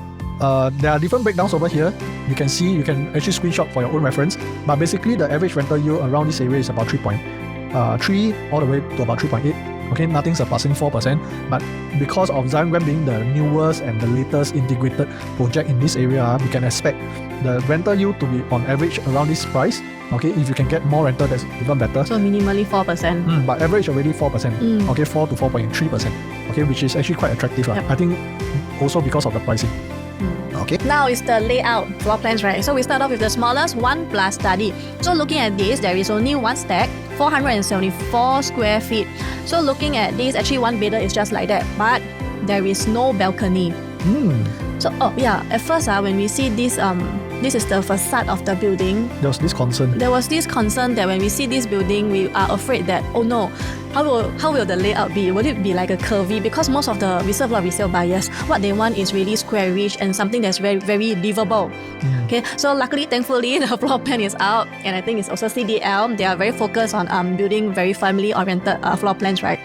Speaker 1: there are different breakdowns over here. You can see, you can actually screenshot for your own reference. But basically, the average rental yield around this area is about 3.3 all the way to about 3.8. Okay, nothing surpassing 4%. But because of Zyon Grand being the newest and the latest integrated project in this area, we can expect the rental yield to be on average around this price. Okay, if you can get more rental, that's even better.
Speaker 2: So minimally 4%.
Speaker 1: But average already 4%. Okay, 4 to 4.3%. Okay, which is actually quite attractive.
Speaker 2: Yep.
Speaker 1: I think also because of the pricing. Okay.
Speaker 2: Now is the layout floor plans, right? So we start off with the smallest 1+ study. So looking at this, there is only one stack, 474 square feet. So looking at this, actually one bedder is just like that, but there is no balcony. So at first when we see this this is the facade of the building.
Speaker 1: There was this concern
Speaker 2: that when we see this building, we are afraid that, oh no, how will the layout be? Will it be like a curvy? Because most of the resale buyers, what they want is really squarish and something that's very, very livable. Okay, so luckily, thankfully, the floor plan is out, and I think it's also CDL. They are very focused on building very family-oriented floor plans, right?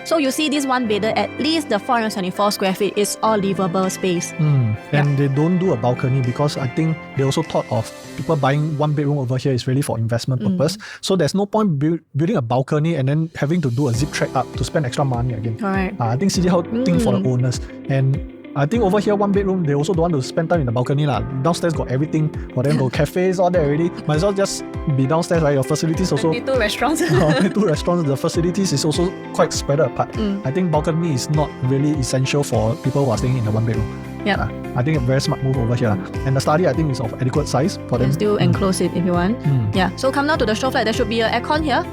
Speaker 2: So you see this one bedder, at least the 474 square feet is all livable space.
Speaker 1: And they don't do a balcony because I think they also thought of people buying one bedroom over here is really for investment purpose. So there's no point building a balcony and then having to do a zip track up to spend extra money again.
Speaker 2: Correct.
Speaker 1: I think CDL think for the owners. And I think over here, one bedroom, they also don't want to spend time in the balcony. Downstairs got everything. For them, got cafes, all that already. Might as well just be downstairs, right? Your facilities also.
Speaker 2: 22 restaurants.
Speaker 1: 22 restaurants. The facilities is also quite spread apart. I think balcony is not really essential for people who are staying in the one bedroom.
Speaker 2: Yeah.
Speaker 1: I think a very smart move over here. And the study, I think, is of adequate size for them.
Speaker 2: You can still enclose it if you want. Yeah. So come down to the show flat. There should be an aircon here.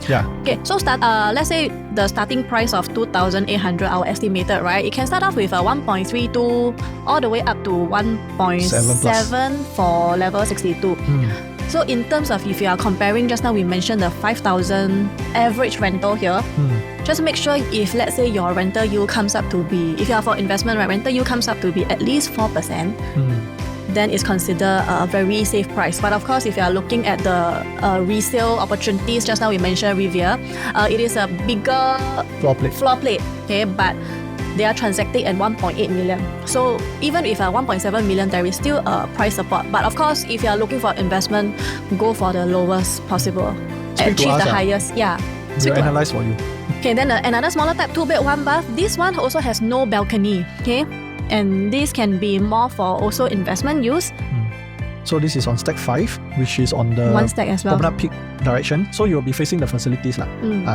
Speaker 1: Yeah.
Speaker 2: Okay. So let's say the starting price of 2,800, our estimated, right? It can start off with a 1.32 all the way up to 1.7 for level 62. So in terms of if you are comparing, just now we mentioned the 5,000 average rental here. Just make sure if let's say your rental yield comes up to be, if you are for investment, right, rental yield comes up to be at least 4%, then it's considered a very safe price. But of course, if you are looking at the resale opportunities, just now we mentioned Riviera, it is a bigger floor plate, okay, but they are transacting at 1.8 million. So even if 1.7 million, there is still a price support. But of course, if you are looking for investment, go for the lowest possible. Achieve the highest. Yeah.
Speaker 1: We'll analyze for you.
Speaker 2: Okay, then another smaller type, 2-bed, 1-bath. This one also has no balcony. Okay, and this can be more for also investment use.
Speaker 1: So this is on stack 5, which is on the
Speaker 2: one stack as well.
Speaker 1: Promenade Peak direction. So you'll be facing the facilities.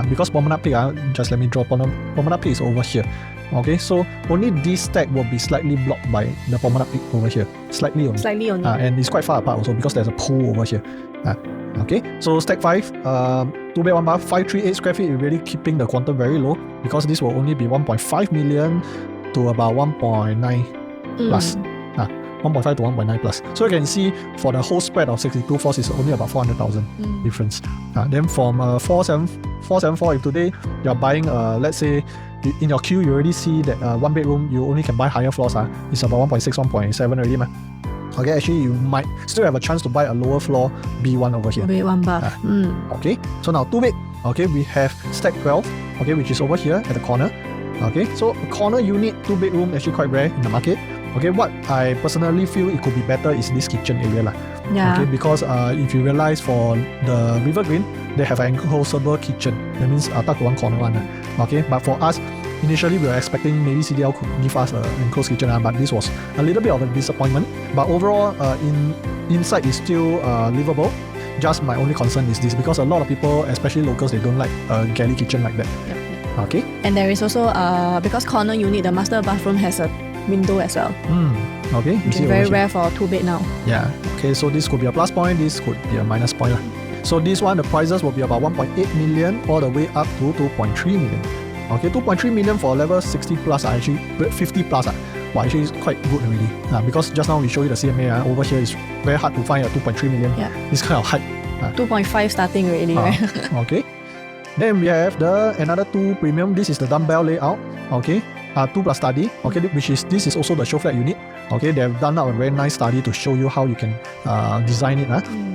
Speaker 1: Because Promenade Peak, just let me draw Promenade Peak is over here. Okay, so only this stack will be slightly blocked by the Promenade Peak over here. Slightly only. And it's quite far apart also because there's a pool over here. Okay, so stack 5, 2-bed, 1-bath, 538 square feet, really keeping the quantum very low because this will only be 1.5 million to about 1.9 plus. 1.5 to 1.9 plus. So you can see for the whole spread of 62 floors is only about 400,000 difference. Then from 474, if today you're buying, let's say in your queue you already see that one bedroom you only can buy higher floors. It's about 1.6, 1.7 already. Okay, actually you might still have a chance to buy a lower floor B1 over here.
Speaker 2: B1 bath.
Speaker 1: Okay, so now 2-bed. Okay, we have stack 12. Okay, which is over here at the corner. Okay, so a corner unit 2-bedroom actually quite rare in the market. Okay, what I personally feel it could be better is this kitchen area.
Speaker 2: Yeah.
Speaker 1: Okay, because if you realize for the River Green, they have an enclosable kitchen. That means tuck to one corner one. Okay, but for us, initially we were expecting maybe CDL could give us an enclosed kitchen, but this was a little bit of a disappointment. But overall, inside is still livable. Just my only concern is this, because a lot of people, especially locals, they don't like a galley kitchen like that. Okay.
Speaker 2: And there is also because corner unit, the master bathroom has a window as well.
Speaker 1: Okay.
Speaker 2: Which is very rare for 2-bed now.
Speaker 1: Yeah. Okay, so this could be a plus point, this could be a minus point. So this one, the prices will be about 1.8 million all the way up to 2.3 million. Okay, 2.3 million for level 60 plus, actually 50 plus. Well, actually it's quite good already. Because just now we show you the CMA, over here is very hard to find a 2.3 million.
Speaker 2: Yeah.
Speaker 1: This kind of height.
Speaker 2: 2.5 starting already, right?
Speaker 1: Okay. Then we have another 2 premium. This is the dumbbell layout. Okay. 2+ study, okay, this is also the show flat unit. Okay, they have done out a very nice study to show you how you can design it.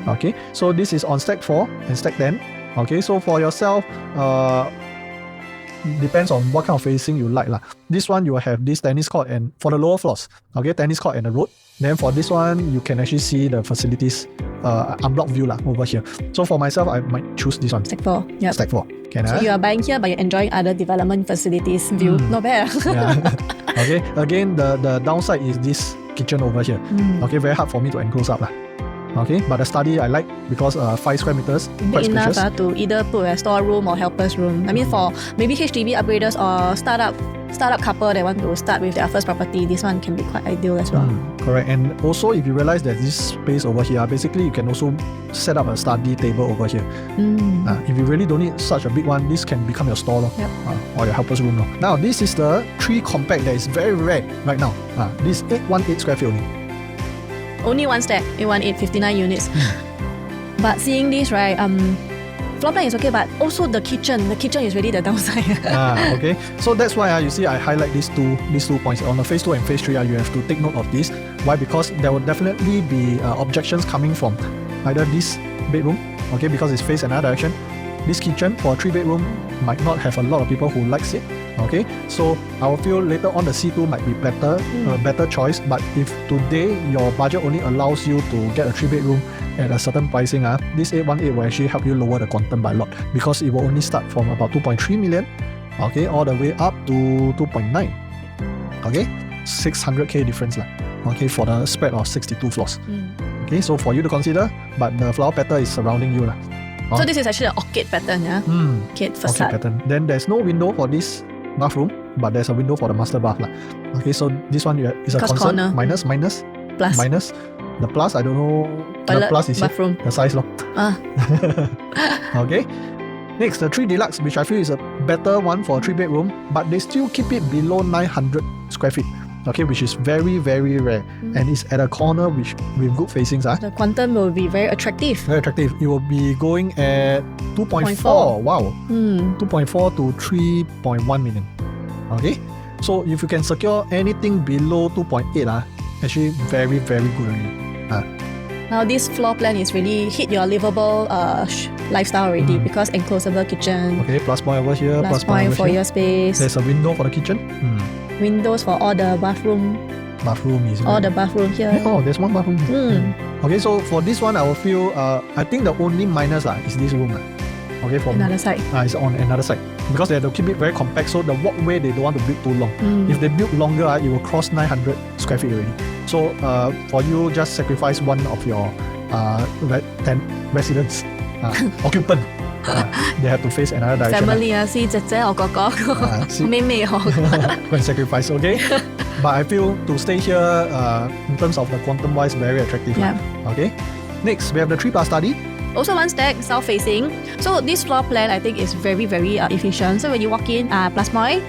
Speaker 1: Okay, so this is on stack 4 and stack 10. Okay, so for yourself, depends on what kind of facing you like. This one you will have this tennis court and for the lower floors, okay, tennis court and the road. Then for this one, you can actually see the facilities unblocked view over here. So for myself, I might choose this one.
Speaker 2: Stack 4. Yep.
Speaker 1: Stack 4.
Speaker 2: So you are buying here, but you're enjoying other development facilities view. Not bad.
Speaker 1: Yeah. Okay. Again, the downside is this kitchen over here. Okay, very hard for me to enclose up. Okay, but the study I like because 5 square meters, quite
Speaker 2: Big enough
Speaker 1: spacious.
Speaker 2: to either put a storeroom or helper's room. I mean, for maybe HDB upgraders or startup couple that want to start with their first property, this one can be quite ideal as well.
Speaker 1: Correct. And also, if you realize that this space over here, basically you can also set up a study table over here. If you really don't need such a big one, this can become your store or your helper's room. Now, this is the 3 compact that is very rare right now. This is 818 square feet only.
Speaker 2: Only one stack, 818, 59 units. But seeing this, right, floor plan is okay, but also the kitchen is really the downside.
Speaker 1: Okay. So that's why you see I highlight these two points. On the phase 2 and phase 3, you have to take note of this. Why? Because there will definitely be objections coming from either this bedroom, okay, because it's faced another direction. This kitchen for a 3-bedroom might not have a lot of people who likes it. Okay, so I will feel later on the C2 might be better choice. But if today your budget only allows you to get a 3-bedroom at a certain pricing, this 818 will actually help you lower the quantum by a lot because it will only start from about 2.3 million, okay, all the way up to 2.9. Okay, 600k difference okay, for the spread of 62 floors. Okay, so for you to consider, but the flower pattern is surrounding you.
Speaker 2: So this is actually an orchid pattern, Orchid facade.
Speaker 1: Orchid pattern. Then there's no window for this bathroom, but there's a window for the master bath. Okay, so this one is a concern.
Speaker 2: Corner.
Speaker 1: Minus.
Speaker 2: Plus.
Speaker 1: Minus. The plus, I don't know.
Speaker 2: Toilet,
Speaker 1: the plus is
Speaker 2: bathroom.
Speaker 1: The size. Okay. Next, the 3 Deluxe, which I feel is a better one for a 3-bedroom, but they still keep it below 900 square feet. Okay, which is very, very rare. And it's at a corner with good facings.
Speaker 2: The quantum will be very attractive.
Speaker 1: Very attractive. It will be going at 2.4. Wow. 2.4 to 3.1 million. Okay. So if you can secure anything below 2.8, actually very, very good already.
Speaker 2: Now this floor plan is really hit your livable lifestyle already because enclosable kitchen.
Speaker 1: Okay, plus point over here.
Speaker 2: Plus point for your space.
Speaker 1: There's a window for the kitchen.
Speaker 2: Windows for all the bathroom.
Speaker 1: Bathroom is
Speaker 2: all the bathroom here.
Speaker 1: Oh, there's one bathroom. Okay, so for this one, I will feel. I think the only minus is this room. Okay, for
Speaker 2: another side.
Speaker 1: It's on another side because they have to keep it very compact. So the walkway they don't want to build too long. If they build longer, it will cross 900 square feet already. So for you, just sacrifice one of your residents, occupant. They have to face another direction.
Speaker 2: Family, see 姐姐or 哥哥, 妹妹.
Speaker 1: Go and sacrifice, okay? But I feel to stay here, in terms of the quantum wise, very attractive. Okay. Next, we have the 3+ study.
Speaker 2: Also one stack, south facing. So this floor plan, I think, is very, very efficient. So when you walk in, plus point,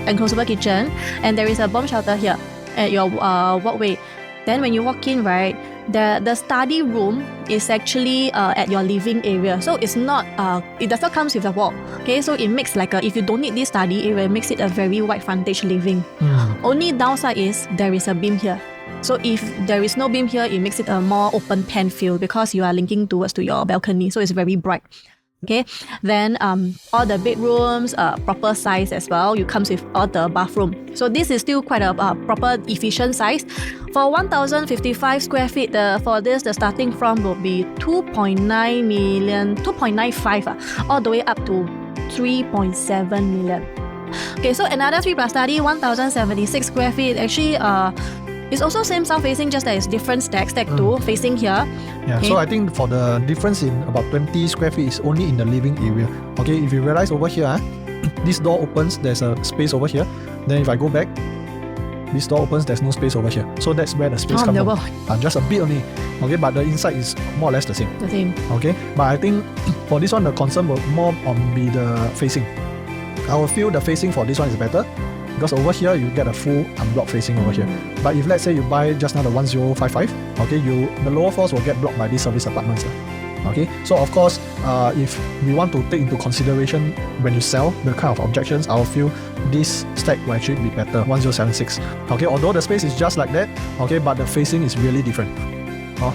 Speaker 2: enclosable kitchen, and there is a bomb shelter here at your walkway. Then when you walk in, right, the study room is actually at your living area. So it's not, it does not come with a wall. Okay, so it makes like if you don't need this study area, it makes it a very wide frontage living. Only downside is there is a beam here. So if there is no beam here, it makes it a more open pan feel because you are linking towards to your balcony. So it's very bright. Okay, then all the bedrooms, proper size as well. You comes with all the bathroom. So this is still quite a proper efficient size. For 1,055 square feet, for this the starting from will be 2.9 million, 2.95 all the way up to 3.7 million. Okay, so another 3+ study, 1,076 square feet. Actually, it's also same south facing, just that it's different stack 2 facing here.
Speaker 1: Yeah, okay. So I think for the difference in about 20 square feet is only in the living area. Okay, if you realize over here, this door opens, there's a space over here. Then if I go back, this door opens, there's no space over here. So that's where the space comes from. Just a bit only. Okay, but the inside is more or less the same.
Speaker 2: The same.
Speaker 1: Okay, but I think for this one, the concern will more be the facing. I will feel the facing for this one is better. Because over here, you get a full unblocked facing over here. But if let's say you buy just now the 1055, okay, the lower floors will get blocked by these service apartments. Okay, so of course, if we want to take into consideration when you sell the kind of objections, I will feel this stack will actually be better, 1076. Okay, although the space is just like that, okay, but the facing is really different.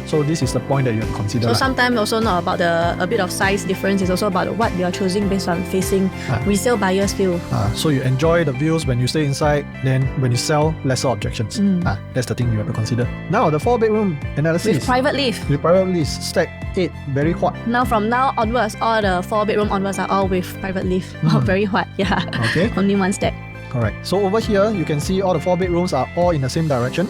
Speaker 1: So this is the point that you have to consider.
Speaker 2: So sometimes also not about a bit of size difference, it's also about what you are choosing based on facing resale buyers feel.
Speaker 1: So you enjoy the views when you stay inside, then when you sell, lesser objections. That's the thing you have to consider. Now the 4-bedroom analysis.
Speaker 2: With private lift.
Speaker 1: With private lift, stack 8, very hot.
Speaker 2: Now from now onwards, all the 4-bedroom onwards are all with private lift. Very hot, yeah.
Speaker 1: Okay.
Speaker 2: Only one stack.
Speaker 1: Correct. So over here, you can see all the 4 bedrooms are all in the same direction.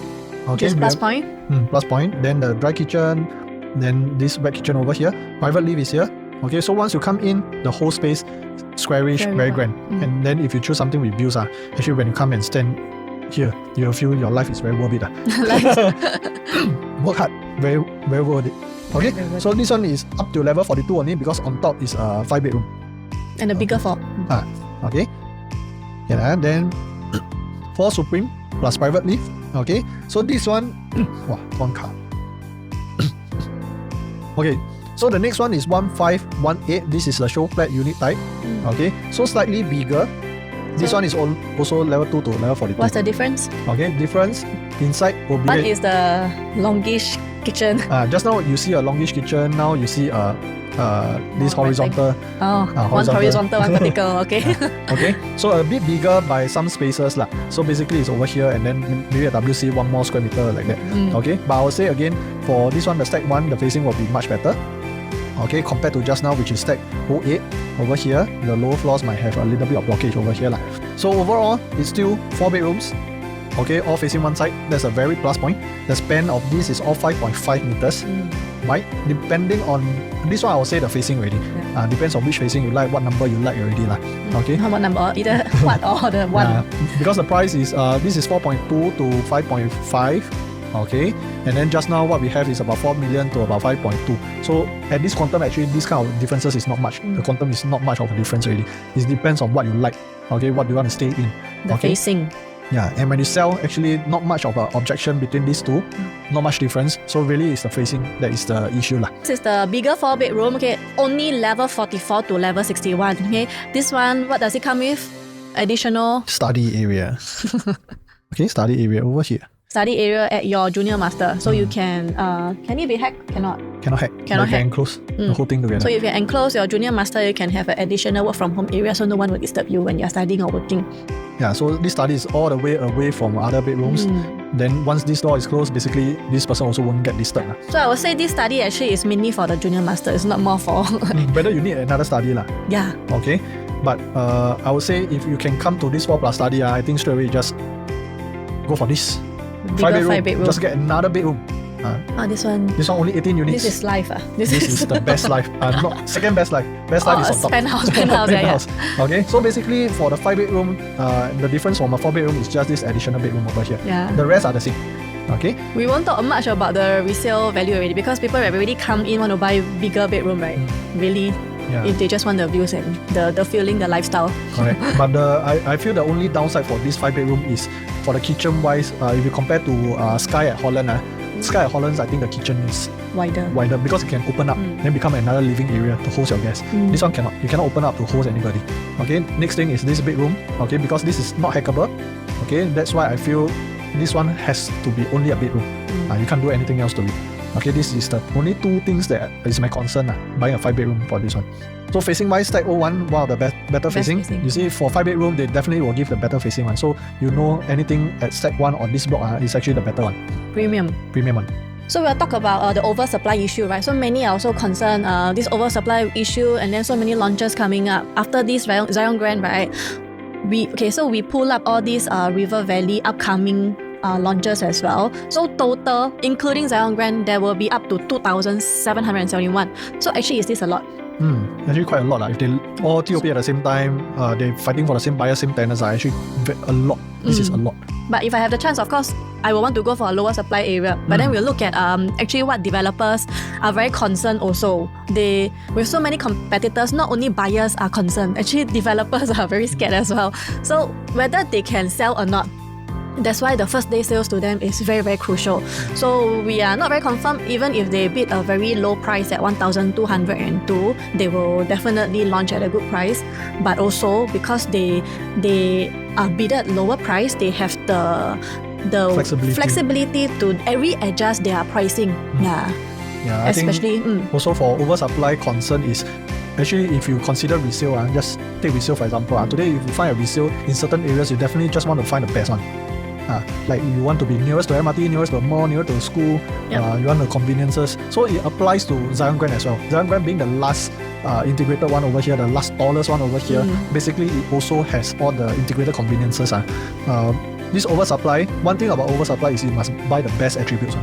Speaker 1: Okay,
Speaker 2: just plus point.
Speaker 1: Plus point. Then the dry kitchen, then this wet kitchen over here. Private lift is here. Okay, so once you come in, the whole space squarish, very grand. And then if you choose something with views, actually when you come and stand here, you'll feel your life is very worth it. Work hard, very worth it. Okay, so this one is up to level 42 only because on top is a 5-bedroom.
Speaker 2: And a bigger 4.
Speaker 1: Okay. Yeah, then 4 Supreme plus private lift. Okay, so this one, one car. Okay, so the next one is 1518. This is the show flat unit type. Okay, so slightly bigger. This one is also level 2 to level 42.
Speaker 2: What's the difference?
Speaker 1: Okay, difference inside will be.
Speaker 2: One is the longish kitchen.
Speaker 1: Just now you see a longish kitchen. Now you see this horizontal.
Speaker 2: One horizontal, one vertical. Okay.
Speaker 1: Okay, so a bit bigger by some spaces lah. So basically it's over here and then maybe a WC 1 more square meter like that. Okay, but I will say again, for this one, the stack 1, the facing will be much better. Okay, compared to just now, which is stack 08. Over here, the lower floors might have a little bit of blockage over here lah. So overall, it's still 4 bedrooms. Okay, all facing one side. That's a very plus point. The span of this is all 5.5 meters. Right? Depending on this one, I will say the facing already. Depends on which facing you like, what number you like already lah. Okay.
Speaker 2: What number? Either what or the one.
Speaker 1: Because the price is this is 4.2 to 5.5. Okay, and then just now what we have is about 4 million to about 5.2. So at this quantum, actually this kind of differences is not much. The quantum is not much of a difference already. It depends on what you like. Okay, what you want to stay in.
Speaker 2: The facing.
Speaker 1: Yeah, and when you sell, actually not much of an objection between these two, not much difference. So really it's the facing that is the issue lah.
Speaker 2: This is the bigger 4-bedroom, okay, only level 44 to level 61, okay. This one, what does it come with? Additional?
Speaker 1: Study area. Okay, study area over here.
Speaker 2: Study area at your junior master. So you can it be hacked? Cannot hack.
Speaker 1: You can enclose the whole thing together.
Speaker 2: So if you enclose your junior master, you can have an additional work from home area so no one will disturb you when you're studying or working.
Speaker 1: Yeah, so this study is all the way away from other bedrooms. Then once this door is closed, basically this person also won't get disturbed.
Speaker 2: So I would say this study actually is mainly for the junior master. It's not more for...
Speaker 1: Whether you need another study lah.
Speaker 2: Yeah.
Speaker 1: Okay. But I would say if you can come to this 4+ study, I think straight away just go for this. 5 bedroom. Just get another bedroom.
Speaker 2: This one
Speaker 1: only 18 units.
Speaker 2: This is life. This
Speaker 1: is the best life. Not second best life. Best life is on top.
Speaker 2: Penthouse. Yeah.
Speaker 1: Okay, so basically for the 5 bedroom, the difference from a 4 bedroom is just this additional bedroom over here.
Speaker 2: Yeah.
Speaker 1: The rest are the same. Okay.
Speaker 2: We won't talk much about the resale value already because people have already come in want to buy bigger bedroom, right? Really. Yeah. If they just want the views and the feeling, the lifestyle.
Speaker 1: Correct. But I feel the only downside for this 5 bedroom is for the kitchen wise, if you compare to Sky at Holland, Sky at Holland, I think the kitchen is wider because it can open up, then become another living area to host your guests. This one cannot. You cannot open up to host anybody. Okay. Next thing is this bedroom. Okay, because this is not hackable. Okay, that's why I feel this one has to be only a bedroom. You can't do anything else to it. Okay, this is the only 2 things that is my concern, buying a 5 bedroom for this one. So facing wise, stack 01, one of the better facing. You see, for 5 bedroom, they definitely will give the better facing one. So you know anything at stack 1 on this block is actually the better one.
Speaker 2: Premium one. So we'll talk about the oversupply issue, right? So many are also concerned this oversupply issue, and then so many launches coming up after this Zyon Grand, right? So we pull up all these River Valley upcoming launches as well. So total, including Zyon Grand, there will be up to 2,771. So actually, is this a lot?
Speaker 1: Actually quite a lot. If they all TOP at the same time, they're fighting for the same buyer, same tenants, actually a lot. This is a lot.
Speaker 2: But if I have the chance, of course, I will want to go for a lower supply area. But then we'll look at actually what developers are very concerned also. With so many competitors, not only buyers are concerned, actually developers are very scared as well. So whether they can sell or not, That's why the first day sales to them is very, very crucial. So we are not very confirmed. Even if they bid a very low price at 1,202, they will definitely launch at a good price. But also because they are bid at lower price, they have the flexibility to readjust their pricing.
Speaker 1: Yeah, I
Speaker 2: especially
Speaker 1: think also for oversupply concern is actually if you consider resale, just take resale for example. Today if you find a resale in certain areas, you definitely just want to find the best one. Like you want to be nearest to MRT, nearest to a mall, nearest to a school, you want the conveniences. So it applies to Zyon Grand as well. Zyon Grand being the last integrated one over here, the last tallest one over here, basically it also has all the integrated conveniences. This oversupply, one thing about oversupply is you must buy the best attributes.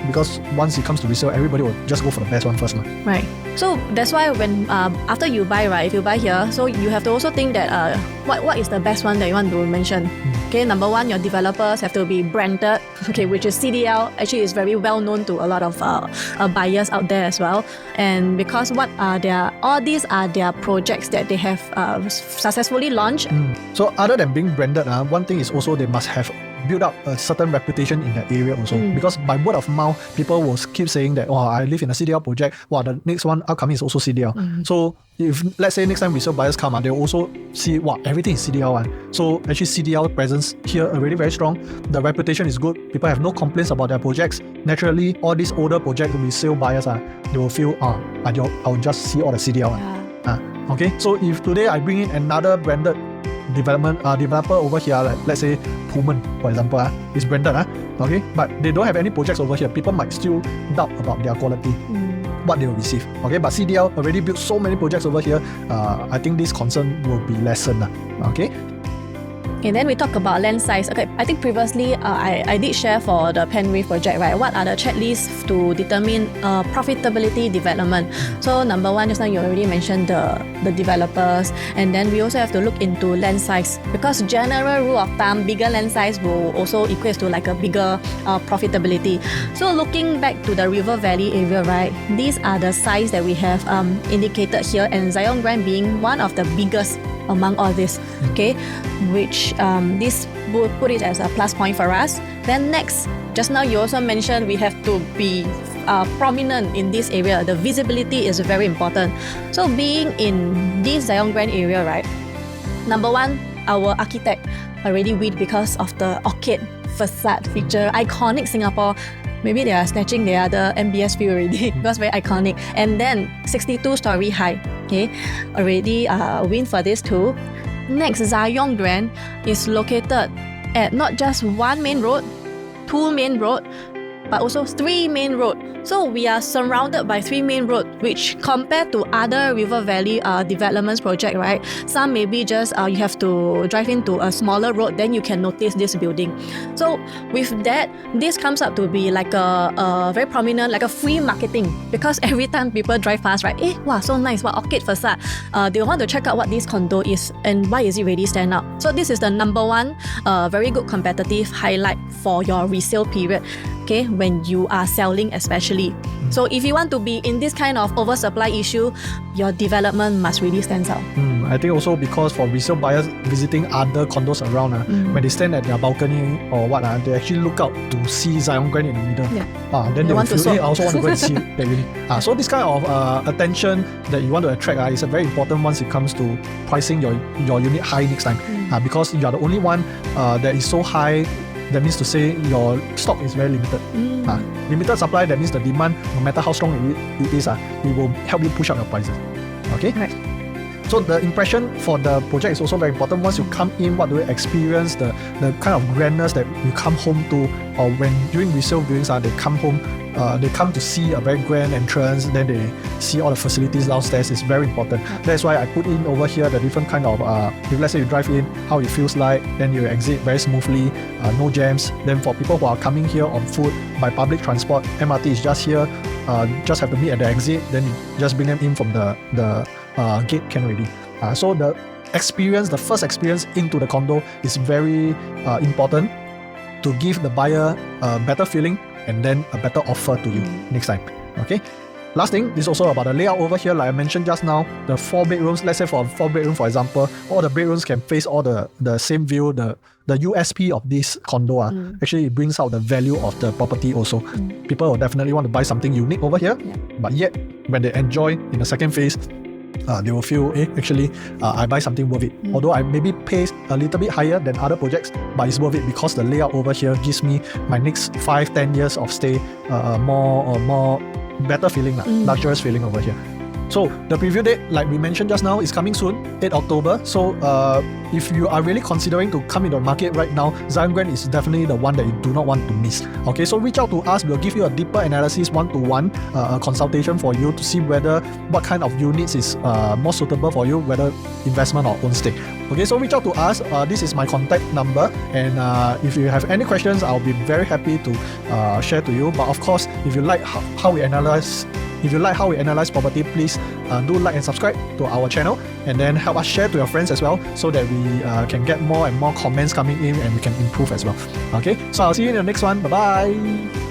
Speaker 1: Because once it comes to resale, everybody will just go for the best one first.
Speaker 2: Right. So that's why when after you buy, right, if you buy here, so you have to also think that what is the best one that you want to mention. Okay, number one, your developers have to be branded, okay, which is CDL. Actually, is very well known to a lot of buyers out there as well. And because all these are their projects that they have successfully launched.
Speaker 1: So other than being branded, one thing is also they must have build up a certain reputation in that area also. Because by word of mouth, people will keep saying that, I live in a CDL project, the next one upcoming is also CDL. So if let's say next time resale buyers come, they'll also see, everything is CDL one. So actually CDL presence here already very strong. The reputation is good. People have no complaints about their projects. Naturally, all these older project resale buyers, they will feel, I'll just see all the CDL one. Okay, so if today I bring in another branded developer over here, like let's say Pullman, for example, is branded, okay, but they don't have any projects over here. People might still doubt about their quality, what they will receive. Okay, but CDL already built so many projects over here. I think this concern will be lessened. Okay.
Speaker 2: Okay, then we talk about land size. Okay, I think previously I did share for the Penwave project, right? What are the checklists to determine profitability development? So number one, just now you already mentioned the developers, and then we also have to look into land size, because general rule of thumb, bigger land size will also equate to like a bigger profitability. So looking back to the River Valley area, right? These are the size that we have indicated here, and Zyon Grand being one of the biggest among all this, okay, which this would put it as a plus point for us. Then next, just now you also mentioned we have to be prominent in this area. The visibility is very important. So being in this Zyon Grand area, right, number one, our architect already win because of the orchid facade feature, iconic Singapore. Maybe they are snatching the other MBS view already because very iconic. And then 62-story high, okay, already win for this too. Next, Zyon Grand is located at not just one main road, two main road, but also three main road. So we are surrounded by three main road, which compared to other River Valley developments project, right? Some maybe just you have to drive into a smaller road, then you can notice this building. So with that, this comes up to be like a very prominent, like a free marketing, because every time people drive past, right? Wow, so nice, orchid facade. They want to check out what this condo is and why is it really stand out. So this is the number one, very good competitive highlight for your resale period. Okay, when you are selling especially. So if you want to be in this kind of oversupply issue, your development must really stand out.
Speaker 1: I think also because for resale buyers visiting other condos around, when they stand at their balcony or what, they actually look out to see Zyon Grand in the middle. Then they will feel, I also want to go and see that unit. So this kind of attention that you want to attract is a very important once it comes to pricing your unit high next time. Because you are the only one that is so high. That means to say your stock is very limited. Limited supply, that means the demand, no matter how strong it is, it will help you push up your prices. Okay?
Speaker 2: Right.
Speaker 1: So the impression for the project is also very important. Once you come in, what do you experience, the kind of grandness that you come home to, or when during resale viewings, they come home, they come to see a very grand entrance, then they see all the facilities downstairs. It's very important. That's why I put in over here the different kind of, if let's say you drive in, how it feels like, then you exit very smoothly, no jams. Then for people who are coming here on foot, by public transport, MRT is just here, just have to meet at the exit, then you just bring them in from the gate can already. So the first experience into the condo is very important to give the buyer a better feeling and then a better offer to you next time. Okay. Last thing is also about the layout over here. Like I mentioned just now, the 4 bedrooms, let's say for a 4 bedroom for example, all the bedrooms can face all the same view. The USP of this condo actually it brings out the value of the property also. People will definitely want to buy something unique over here, but yet when they enjoy in the second phase, they will feel, actually, I buy something worth it. Although I maybe pay a little bit higher than other projects, but it's worth it because the layout over here gives me my next 5-10 years of stay more better feeling, luxurious feeling over here. So the preview date, like we mentioned just now, is coming soon, 8 October. So if you are really considering to come into the market right now, Zyon Grand is definitely the one that you do not want to miss. Okay, so reach out to us. We'll give you a deeper analysis, one-to-one consultation for you to see whether what kind of units is more suitable for you, whether investment or own stay. Okay, so reach out to us. This is my contact number, and if you have any questions, I'll be very happy to share to you. But of course, if you like how we analyze property, please do like and subscribe to our channel, and then help us share to your friends as well, so that we can get more and more comments coming in and we can improve as well. Okay, so I'll see you in the next one. Bye bye.